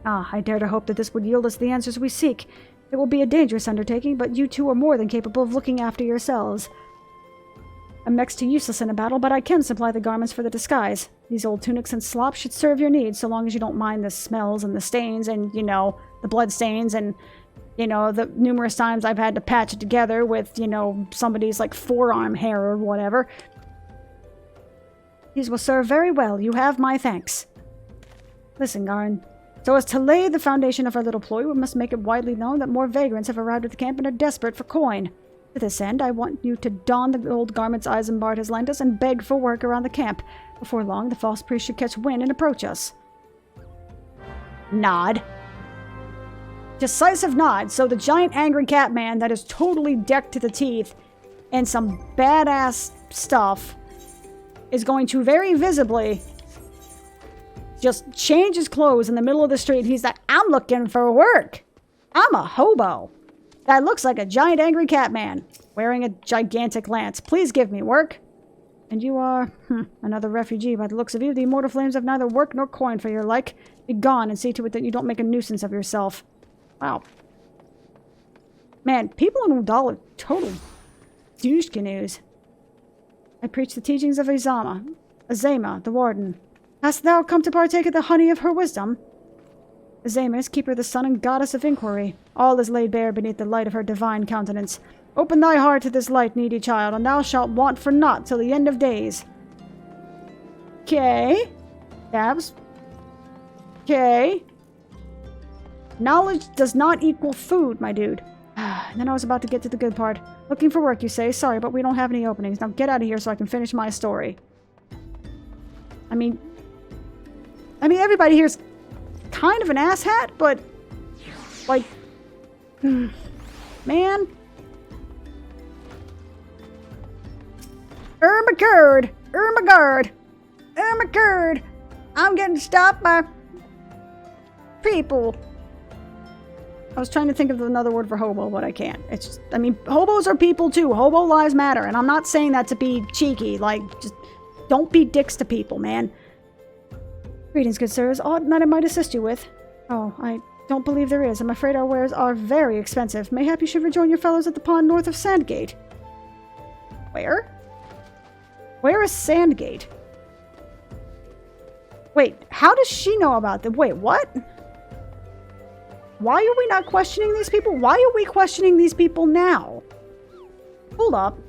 Speaker 1: I dare to hope that this would yield us the answers we seek. It will be a dangerous undertaking, but you two are more than capable of looking after yourselves. I'm next to useless in a battle, but I can supply the garments for the disguise. These old tunics and slops should serve your needs, so long as you don't mind the smells and the stains and, you know, the blood stains and, you know, the numerous times I've had to patch it together with, you know, somebody's, like, forearm hair or whatever. These will serve very well. You have my thanks. Listen, Garin. So as to lay the foundation of our little ploy, we must make it widely known that more vagrants have arrived at the camp and are desperate for coin. To this end, I want you to don the old garments Isambard has lent us and beg for work around the camp. Before long, the false priest should catch wind and approach us. Nod. Decisive nod. So the giant angry cat man that is totally decked to the teeth and some badass stuff is going to very visibly just change his clothes in the middle of the street. He's like, I'm looking for work. I'm a hobo. That looks like a giant angry cat man wearing a gigantic lance. Please give me work. And you are another refugee by the looks of you. The immortal flames have neither work nor coin for your like. Be gone and see to it that you don't make a nuisance of yourself. Wow. Man, people in Udal are total douche canoes. I preach the teachings of Azema, the warden. Hast thou come to partake of the honey of her wisdom? Azema is keeper of the sun and goddess of inquiry. All is laid bare beneath the light of her divine countenance. Open thy heart to this light, needy child, and thou shalt want for naught till the end of days. Okay. Tabs. Okay. Knowledge does not equal food, my dude. And then I was about to get to the good part. Looking for work, you say? Sorry, but we don't have any openings. Now get out of here so I can finish my story. I mean, everybody here's kind of an asshat, but, like, man. Ermagerd! I'm getting stopped by people. I was trying to think of another word for hobo, but I can't. It's just, I mean, hobos are people too. Hobo lives matter, and I'm not saying that to be cheeky. Like, just don't be dicks to people, man. Greetings, good sirs. Aught that I might assist you with? Oh, I don't believe there is. I'm afraid our wares are very expensive. Mayhap you should rejoin your fellows at the pond north of Sandgate. Where? Where is Sandgate? Wait, how does she know about them? Wait, what? Why are we not questioning these people? Why are we questioning these people now? Hold up.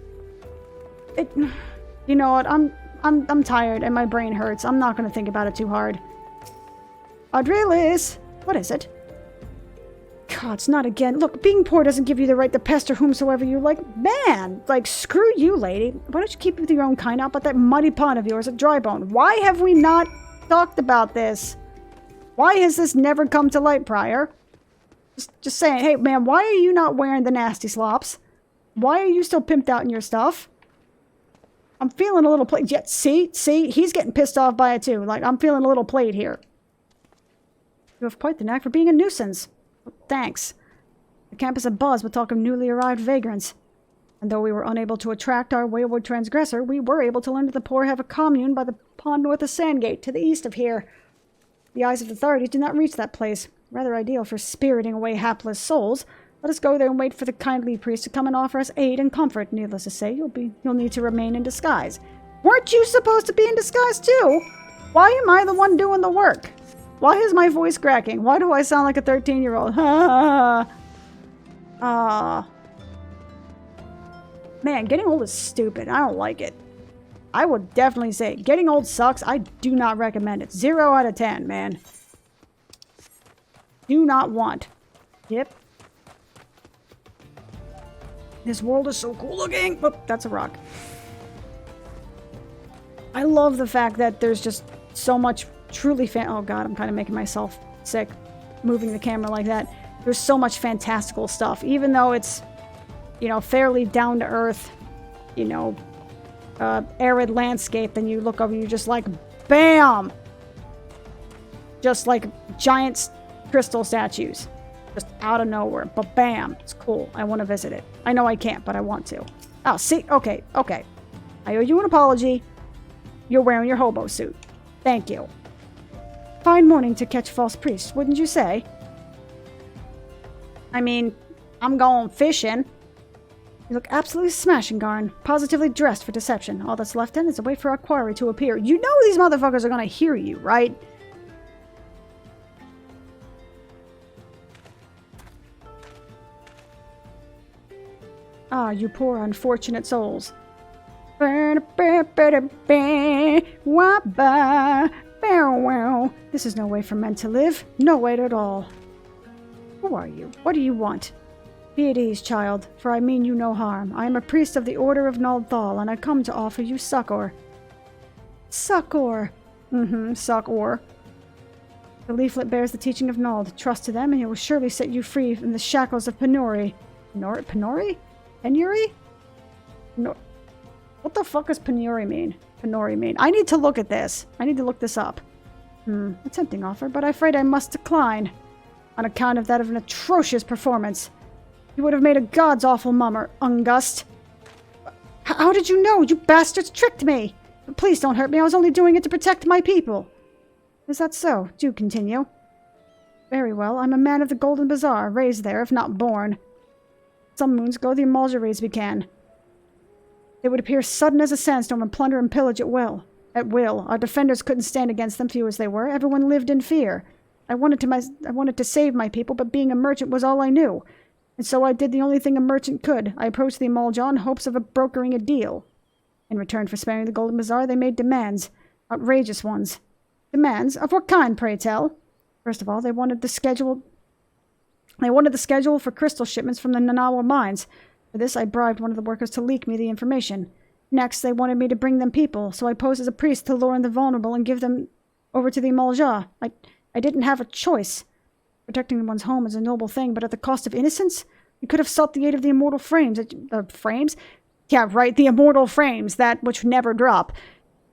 Speaker 1: You know what? I'm tired and my brain hurts. I'm not going to think about it too hard. Audrelis! What is it? God, it's not again. Look, being poor doesn't give you the right to pester whomsoever you like. Man! Like, screw you, lady. Why don't you keep it with your own kind? How about that muddy pond of yours at Drybone? Why have we not talked about this? Why has this never come to light prior? Just saying, hey, man, why are you not wearing the nasty slops? Why are you still pimped out in your stuff? I'm feeling a little plate. Yeah, see, he's getting pissed off by it too. Like, I'm feeling a little played here. You have quite the knack for being a nuisance. Well, thanks. The camp is abuzz with talk of newly arrived vagrants. And though we were unable to attract our wayward transgressor, we were able to learn that the poor have a commune by the pond north of Sandgate, to the east of here. The eyes of the authorities do not reach that place. Rather ideal for spiriting away hapless souls. Let us go there and wait for the kindly priest to come and offer us aid and comfort. Needless to say, you'll need to remain in disguise. Weren't you supposed to be in disguise too? Why am I the one doing the work? Why is my voice cracking? Why do I sound like a 13-year-old? Man, getting old is stupid. I don't like it. I would definitely say getting old sucks. I do not recommend it. 0 out of 10, man. Do not want. Yep. This world is so cool looking. Oh, that's a rock. I love the fact that there's just so much truly oh god, I'm kind of making myself sick moving the camera like that. There's so much fantastical stuff, even though it's, you know, fairly down to earth, you know, arid landscape. Then you look over and you're just like, bam! Just like giant crystal statues. Just out of nowhere. But bam! It's cool. I want to visit it. I know I can't, but I want to. Oh, see? Okay. I owe you an apology. You're wearing your hobo suit. Thank you. Fine morning to catch false priests, wouldn't you say? I mean, I'm going fishing. You look absolutely smashing, Garn. Positively dressed for deception. All that's left then is to wait for our quarry to appear. You know these motherfuckers are gonna hear you, right? Ah, you poor unfortunate souls. This is no way for men to live. No way at all. Who are you? What do you want? Be at ease, child, for I mean you no harm. I am a priest of the Order of Naldthal, and I come to offer you succor. Succor. Succor. The leaflet bears the teaching of Nald. Trust to them, and it will surely set you free from the shackles of penury. Penury? Penury? No. What the fuck does penury mean? Penury mean? I need to look at this. I need to look this up. A tempting offer, but I'm afraid I must decline. On account of that of an atrocious performance. You would have made a god's awful mummer, Ungust. How did you know? You bastards tricked me! But please don't hurt me. I was only doing it to protect my people. Is that so? Do continue. Very well. I'm a man of the Golden Bazaar, raised there, if not born. Some moons ago, the Amalgerates began. They would appear sudden as a sandstorm and plunder and pillage at will. Our defenders couldn't stand against them, few as they were. Everyone lived in fear. I wanted to save my people, but being a merchant was all I knew. And so I did the only thing a merchant could. I approached the Eorzea in hopes of brokering a deal. In return for sparing the Golden Bazaar, they made demands. Outrageous ones. Demands? Of what kind, pray tell? First of all, they wanted the schedule for crystal shipments from the Nanawa mines. For this, I bribed one of the workers to leak me the information. Next, they wanted me to bring them people, so I posed as a priest to lure in the vulnerable and give them over to the Eorzea. I didn't have a choice. Protecting one's home is a noble thing, but at the cost of innocence? You could have sought the aid of the immortal frames. Frames? Yeah, right, the immortal frames, that which never drop.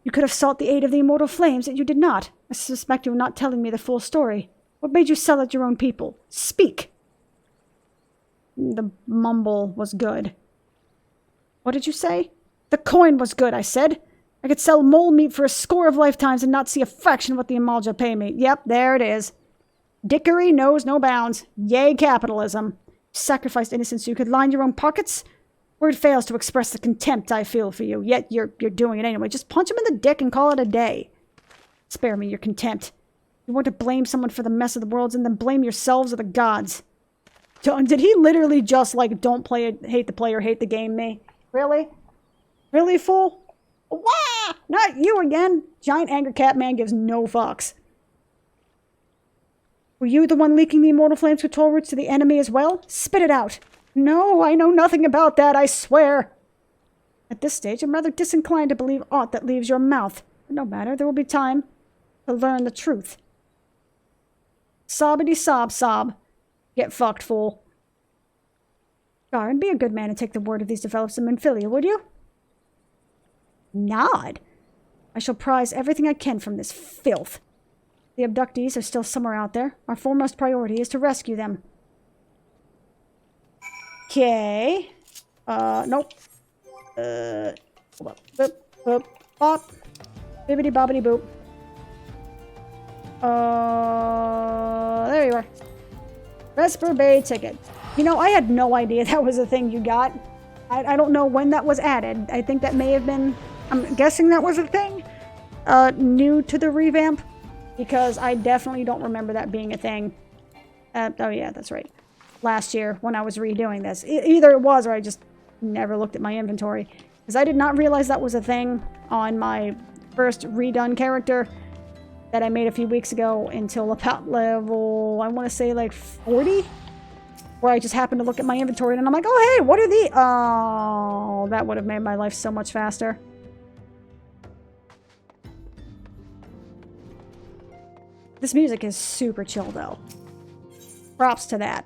Speaker 1: You could have sought the aid of the immortal flames, yet you did not. I suspect you are not telling me the full story. What made you sell out your own people? Speak! The mumble was good. What did you say? The coin was good, I said. I could sell mole meat for a score of lifetimes and not see a fraction of what the Eorzea pay me. Yep, there it is. Dickery knows no bounds. Yay, capitalism. You sacrificed innocence so you could line your own pockets? Word fails to express the contempt I feel for you, yet you're doing it anyway. Just punch him in the dick and call it a day. Spare me your contempt. You want to blame someone for the mess of the worlds and then blame yourselves or the gods. Did he literally just, like, don't play it, hate the player, hate the game me? Really? Really, fool? Wah! Not you again. Giant Angry Cat Man gives no fucks. Were you the one leaking the Immortal Flames control routes to the enemy as well? Spit it out. No, I know nothing about that, I swear. At this stage, I'm rather disinclined to believe aught that leaves your mouth. But no matter, there will be time to learn the truth. Sobbity sob sob. Get fucked, fool. Garin, be a good man and take the word of these developments in Minfilia, would you? Nod. I shall prize everything I can from this filth. The abductees are still somewhere out there. Our foremost priority is to rescue them. Okay. Nope. Hold up. Boop, boop, bop. Bibbidi bobbidi boop. There you are. Vesper Bay ticket. You know, I had no idea that was a thing you got. I don't know when that was added. I think that may have been... I'm guessing that was a thing. New to the revamp. Because I definitely don't remember that being a thing. Oh yeah, that's right. Last year when I was redoing this. Either it was or I just never looked at my inventory. Because I did not realize that was a thing on my first redone character that I made a few weeks ago until about level, I want to say like 40? Where I just happened to look at my inventory and I'm like, oh hey, what are the... Oh, that would have made my life so much faster. This music is super chill though. Props to that.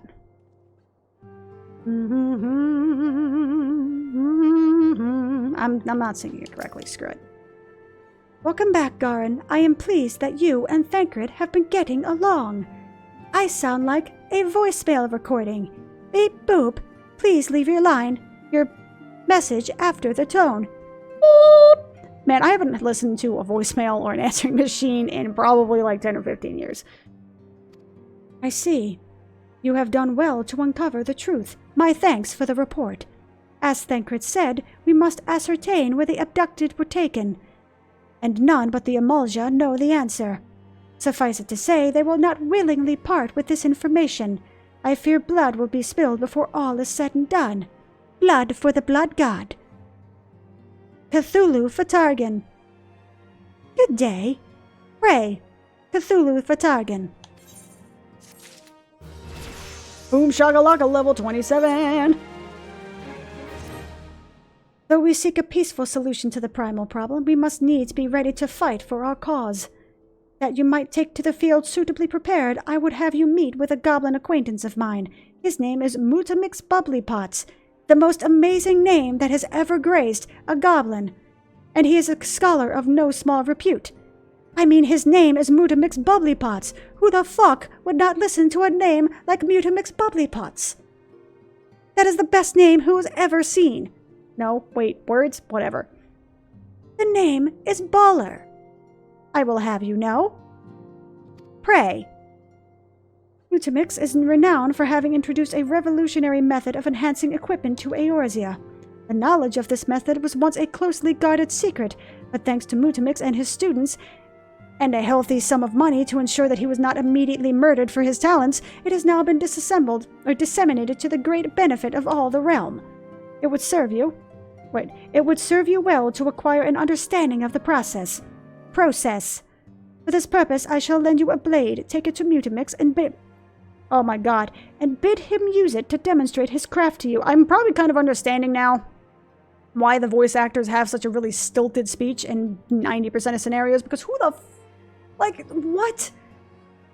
Speaker 1: I'm not singing it correctly, screw it. Welcome back, Garin. I am pleased that you and Thancred have been getting along. I sound like a voicemail recording. Beep boop. Please leave your message after the tone. Boop. Man, I haven't listened to a voicemail or an answering machine in probably like 10 or 15 years. I see. You have done well to uncover the truth. My thanks for the report. As Thancred said, we must ascertain where the abducted were taken. And none but the Eorzea know the answer. Suffice it to say, they will not willingly part with this information. I fear blood will be spilled before all is said and done. Blood for the Blood God. Cthulhu Fatargan. Good day. Pray, Cthulhu Fatargan. Boom shakalaka, level 27. Though we seek a peaceful solution to the primal problem, we must needs be ready to fight for our cause. That you might take to the field suitably prepared, I would have you meet with a goblin acquaintance of mine. His name is Mutamix Bubblypots, the most amazing name that has ever graced a goblin. And he is a scholar of no small repute. I mean, his name is Mutamix Bubblypots. Who the fuck would not listen to a name like Mutamix Bubblypots? That is the best name who's ever seen. No, wait, words? Whatever. The name is Baller. I will have you know. Pray. Mutamix is renowned for having introduced a revolutionary method of enhancing equipment to Eorzea. The knowledge of this method was once a closely guarded secret, but thanks to Mutamix and his students, and a healthy sum of money to ensure that he was not immediately murdered for his talents, it has now been disassembled or disseminated to the great benefit of all the realm. It would serve you well to acquire an understanding of the process. For this purpose, I shall lend you a blade, take it to Mutamix, and bid him use it to demonstrate his craft to you. I'm probably kind of understanding now why the voice actors have such a really stilted speech in 90% of scenarios, because who the what?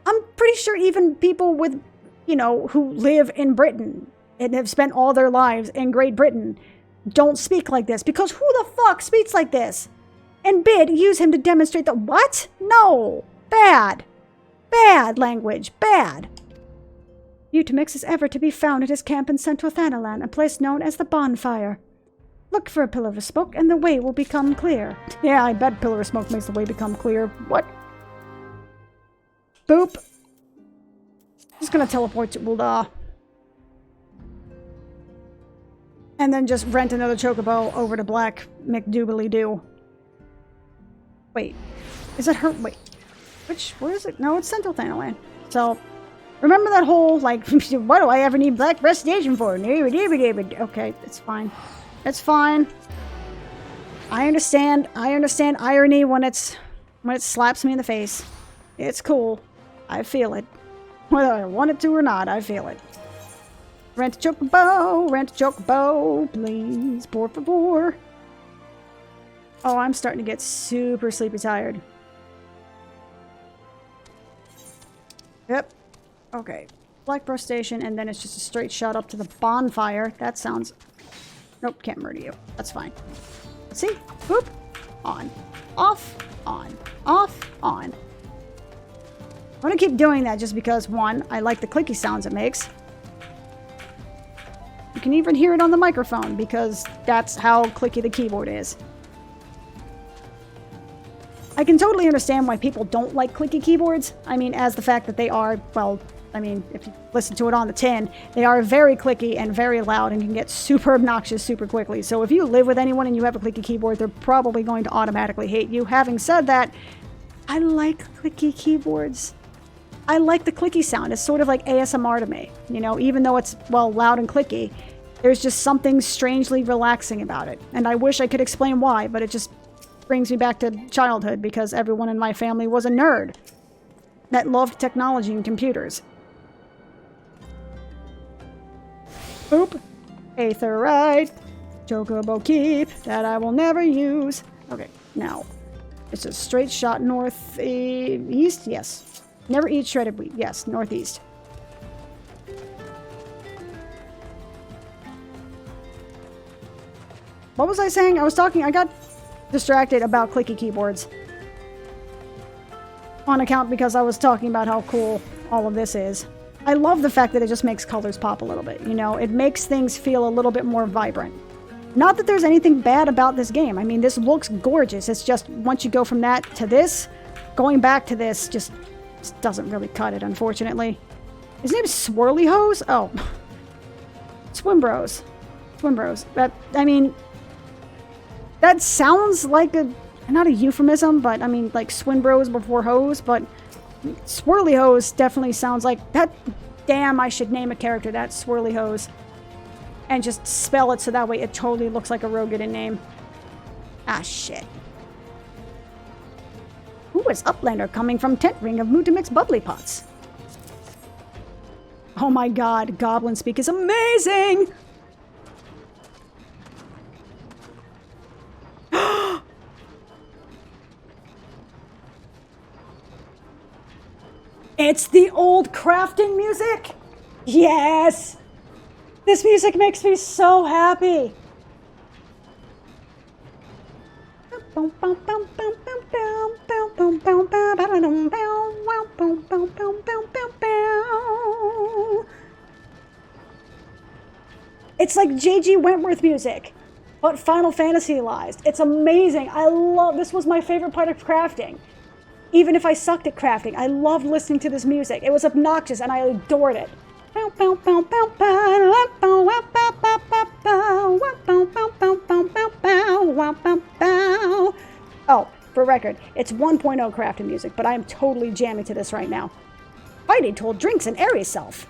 Speaker 1: I'm pretty sure even people with, who live in Britain and have spent all their lives in Great Britain don't speak like this, because who the fuck speaks like this? And use him to demonstrate the what? No! Bad! Bad language. Bad! Mutamix is ever to be found at his camp in Central Thanalan, a place known as the Bonfire. Look for a pillar of smoke and the way will become clear. Yeah, I bet pillar of smoke makes the way become clear. What? Boop. Just gonna teleport to Ulda. And then just rent another chocobo over to Black McDoobly-Doo. Wait. Is it her? Wait. Where is it? No, it's Central Thanalan. So, remember that whole, what do I ever need Black Prestation for? Okay, it's fine. It's fine. I understand irony when it slaps me in the face. It's cool. I feel it. Whether I want it to or not, I feel it. Rent a chocobo, please, por favor. Oh, I'm starting to get super sleepy tired. Yep. Okay. Black Bro Station, and then it's just a straight shot up to the bonfire. That sounds... Nope, can't murder you. That's fine. Let's see. Boop. On. Off. On. Off. On. I'm gonna keep doing that just because, one, I like the clicky sounds it makes. You can even hear it on the microphone because that's how clicky the keyboard is. I can totally understand why people don't like clicky keyboards. I mean, as the fact that they are, well, I mean, if you listen to it on the tin, they are very clicky and very loud and can get super obnoxious super quickly. So if you live with anyone and you have a clicky keyboard, they're probably going to automatically hate you. Having said that, I like clicky keyboards. I like the clicky sound. It's sort of like ASMR to me. Even though it's, well, loud and clicky, there's just something strangely relaxing about it. And I wish I could explain why, but it just brings me back to childhood because everyone in my family was a nerd that loved technology and computers. Boop. Aetherite. Chocobo keep. That I will never use. Okay, now. It's a straight shot northeast. Yes. Never eat shredded wheat. Yes, northeast. What was I saying? I got distracted about clicky keyboards. On account because I was talking about how cool all of this is. I love the fact that it just makes colors pop a little bit. It makes things feel a little bit more vibrant. Not that there's anything bad about this game. I mean, this looks gorgeous. It's just, once you go from that to this, going back to this just doesn't really cut it, unfortunately. His name is Swirly Hose? Oh. Swimbros. That, I mean, that sounds like not a euphemism, but I mean, like Swinbros before hose, but Swirly Hose definitely sounds like that. Damn, I should name a character that, Swirly Hose. And just spell it so that way it totally looks like a Rogadin name. Ah, shit. Who is Uplander coming from Tent Ring of Mutamix Bubbly Pots? Oh my god, Goblin Speak is amazing! It's the old crafting music? Yes! This music makes me so happy! It's like J.G. Wentworth music, but Final Fantasyized. It's amazing. This was my favorite part of crafting. Even if I sucked at crafting, I loved listening to this music. It was obnoxious and I adored it. record, it's 1.0 crafting music, but I'm totally jamming to this right now. Fighting Tool drinks an airy self.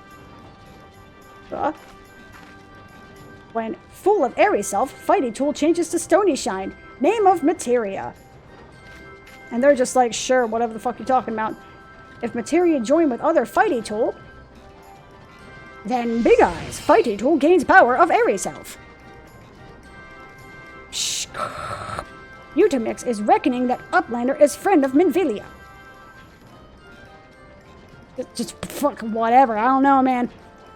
Speaker 1: When full of airy self, Fighting Tool changes to Stony Shine. Name of materia. And they're just like, sure, whatever the fuck you're talking about. If materia join with other Fighting Tool, then Big Eyes. Fighting Tool gains power of airy self. Shh. Utamix is reckoning that Uplander is friend of Minvilia. Just fuck whatever, I don't know, man.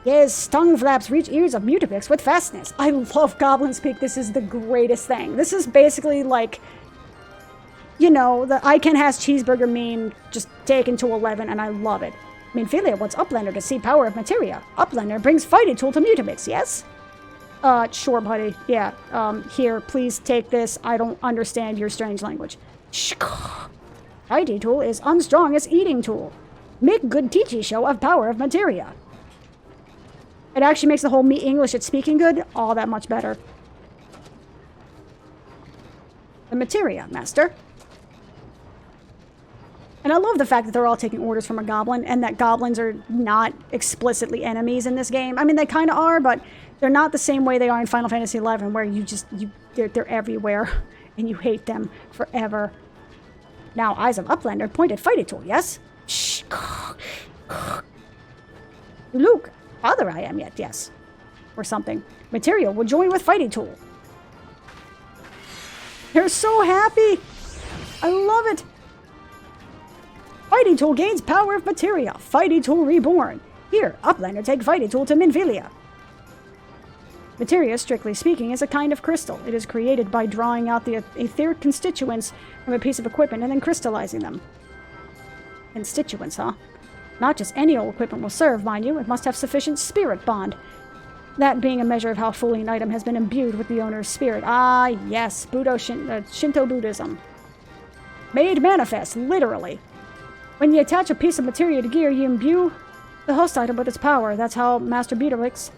Speaker 1: Yes, tongue flaps reach ears of Mutapix with fastness. I love Goblin Speak. This is the greatest thing. This is basically like, you know, the I Can Has Cheeseburger meme just taken to 11, and I love it. Minfilia wants Uplander to see power of materia. Uplander brings Fighting Tool to Mutapix, yes? Sure, buddy. Yeah, here, please take this. I don't understand your strange language. Fighting Tool is unstrong as Eating Tool. Make good teachy show of power of materia. It actually makes the whole me English at speaking good all that much better. The materia, master. And I love the fact that they're all taking orders from a goblin, and that goblins are not explicitly enemies in this game. I mean, they kind of are, but they're not the same way they are in Final Fantasy XI, where they're everywhere, and you hate them forever. Now, Eyes of Uplander point at Fighting Tool, yes? Shh. Luke, father I am yet, yes. Or something. Materia will join with Fighting Tool. They're so happy. I love it. Fighting Tool gains power of materia. Fighting Tool reborn. Here, Uplander take Fighting Tool to Minvilia. Materia, strictly speaking, is a kind of crystal. It is created by drawing out the etheric constituents from a piece of equipment and then crystallizing them. Constituents, huh? Not just any old equipment will serve, mind you. It must have sufficient spirit bond. That being a measure of how fully an item has been imbued with the owner's spirit. Ah, yes. Shinto Buddhism. Made manifest, literally. When you attach a piece of materia to gear, you imbue the host item with its power. That's how Master Beatrix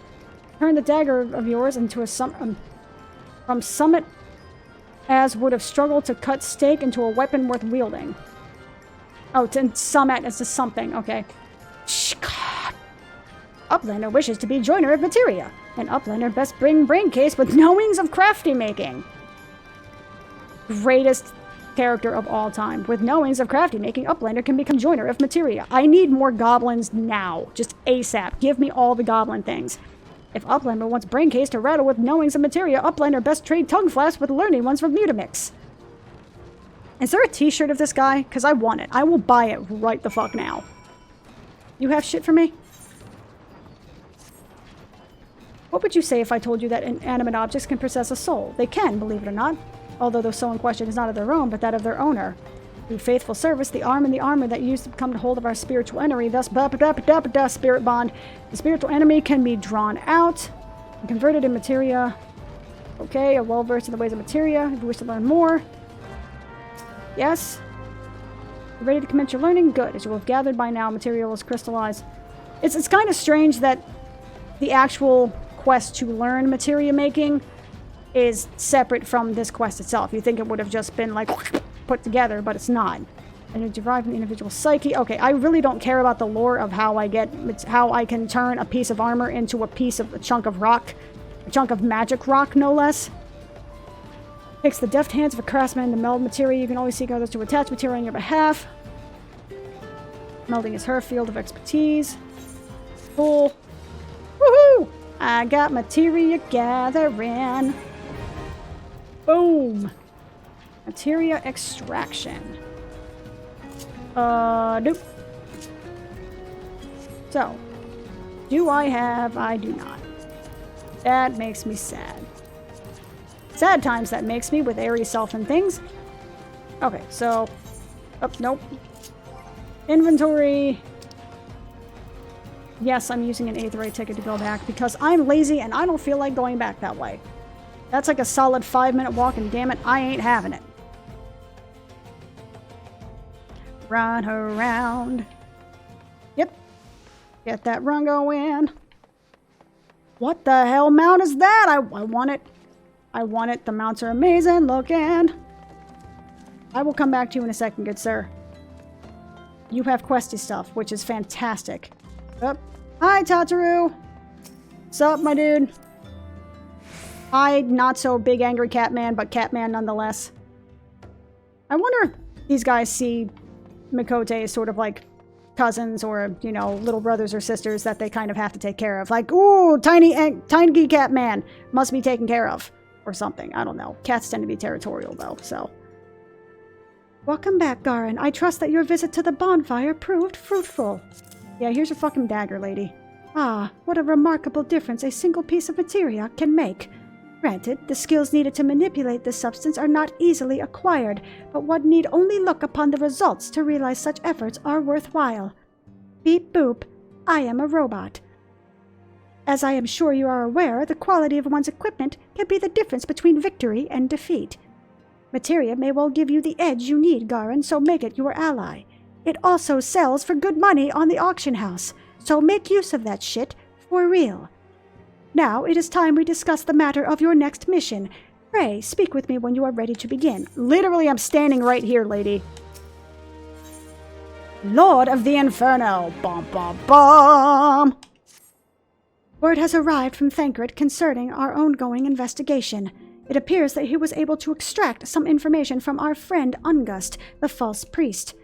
Speaker 1: turned the dagger of yours into a from summit as would have struggled to cut stake into a weapon worth wielding. Oh, to summit as to something. Okay. Uplander wishes to be joiner of materia. And Uplander best bring brain case with knowings of crafty making. Greatest character of all time. With knowings of crafty making, Uplander can become joiner of materia. I need more goblins now. Just ASAP. Give me all the goblin things. If Uplander wants brain case to rattle with knowings of materia, Uplander best trade tongue flasks with learning ones from Mutamix. Is there a t-shirt of this guy? Because I want it. I will buy it right the fuck now. You have shit for me? What would you say if I told you that inanimate objects can possess a soul? They can, believe it or not. Although the soul in question is not of their own, but that of their owner. Through faithful service, the arm and the armor that used to come to hold of our spiritual enemy, thus spirit bond. The spiritual enemy can be drawn out and converted in materia. Okay, you're well versed in the ways of materia. If you wish to learn more. Yes. You ready to commence your learning? Good. As you will have gathered by now, material is crystallized. It's kind of strange that the actual quest to learn materia making is separate from this quest itself. You think it would have just been like put together, but it's not. And you derive from the individual psyche. Okay, I really don't care about the lore of how I can turn a piece of armor into a chunk of rock, a chunk of magic rock, no less. Takes the deft hands of a craftsman to meld materia. You can always seek others to attach materia on your behalf. Melding is her field of expertise. Cool. Woohoo! I got materia gathering. Boom. Materia extraction. Nope. So, do I have? I do not. That makes me sad. Sad times that makes me with airy self and things. Okay, so... Oh, nope. Inventory. Yes, I'm using an Aetheryte ticket to go back because I'm lazy and I don't feel like going back that way. That's like a solid 5-minute walk and damn it, I ain't having it. Run around. Yep. Get that run going. What the hell mount is that? I want it. I want it. The mounts are amazing looking. I will come back to you in a second, good sir. You have questy stuff, which is fantastic. Oh. Hi, Tataru! Sup, my dude? Hi, not so big angry Catman, but Catman nonetheless. I wonder if these guys see Mikote as sort of like cousins or, you know, little brothers or sisters that they kind of have to take care of. Like, ooh, tiny Catman must be taken care of. Or something. I don't know. Cats tend to be territorial, though, so. Welcome back, Garin. I trust that your visit to the bonfire proved fruitful. Yeah, here's your fucking dagger, lady. Ah, what a remarkable difference a single piece of materia can make. Granted, the skills needed to manipulate this substance are not easily acquired, but one need only look upon the results to realize such efforts are worthwhile. Beep boop, I am a robot. As I am sure you are aware, the quality of one's equipment can be the difference between victory and defeat. Materia may well give you the edge you need, Garin, so make it your ally. It also sells for good money on the auction house, so make use of that shit for real. Now it is time we discuss the matter of your next mission. Pray, speak with me when you are ready to begin. Literally, I'm standing right here, lady. Lord of the Inferno! Bom bom bom! Word has arrived from Thancred concerning our ongoing investigation. It appears that he was able to extract some information from our friend Ungust, the false priest.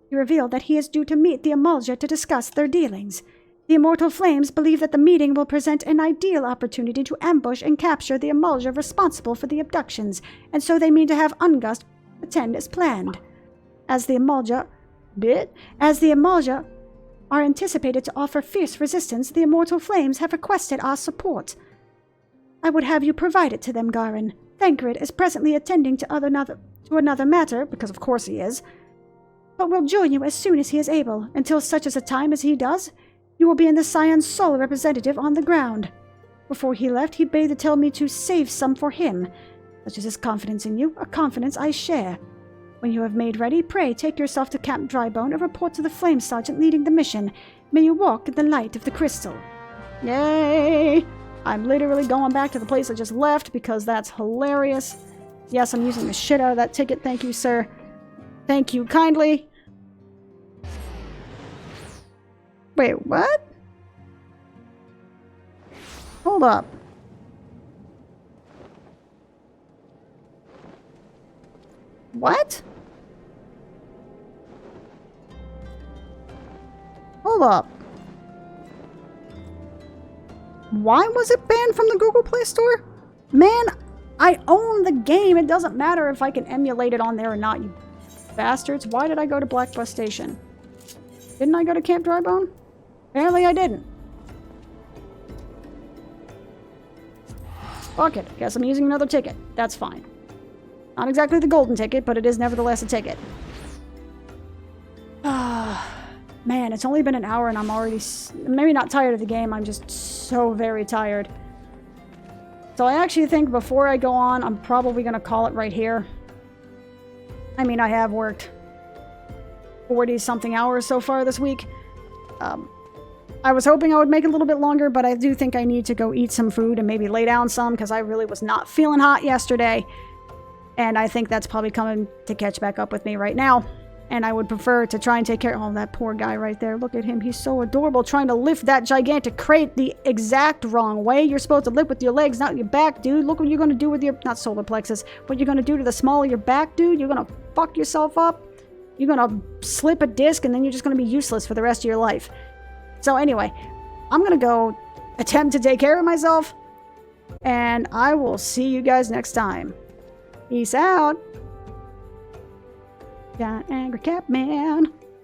Speaker 1: He revealed that he is due to meet the Amalja to discuss their dealings. The Immortal Flames believe that the meeting will present an ideal opportunity to ambush and capture the Amalja responsible for the abductions, and so they mean to have Ungust attend as planned. As the Amalja are anticipated to offer fierce resistance, the Immortal Flames have requested our support. I would have you provide it to them, Garin. Thancred is presently attending to another matter, because of course he is, but will join you as soon as he is able. Until such as a time as he does, you will be in the Scion's sole representative on the ground. Before he left, he bade to tell me to save some for him. Such is his confidence in you, a confidence I share. When you have made ready, pray take yourself to Camp Drybone and report to the Flame Sergeant leading the mission. May you walk in the light of the crystal. Yay! I'm literally going back to the place I just left because that's hilarious. Yes, I'm using the shit out of that ticket. Thank you, sir. Thank you kindly. Wait, what? Hold up. What? Hold up. Why was it banned from the Google Play Store? Man, I own the game. It doesn't matter if I can emulate it on there or not, you bastards. Why did I go to Black Bus Station? Didn't I go to Camp Drybone? Apparently I didn't. Fuck it. Guess I'm using another ticket. That's fine. Not exactly the golden ticket, but it is nevertheless a ticket. Man, it's only been an hour and I'm already... maybe not tired of the game, I'm just so very tired. So I actually think before I go on, I'm probably going to call it right here. I mean, I have worked 40-something hours so far this week. I was hoping I would make it a little bit longer, but I do think I need to go eat some food and maybe lay down some, because I really was not feeling hot yesterday. And I think that's probably coming to catch back up with me right now. And I would prefer to try and take care... oh, that poor guy right there. Look at him. He's so adorable. Trying to lift that gigantic crate the exact wrong way. You're supposed to lift with your legs, not your back, dude. Look what you're going to do with your... not solar plexus. What you're going to do to the small of your back, dude. You're going to fuck yourself up. You're going to slip a disc, and then you're just going to be useless for the rest of your life. So anyway, I'm going to go attempt to take care of myself. And I will see you guys next time. Peace out. Giant angry Catman.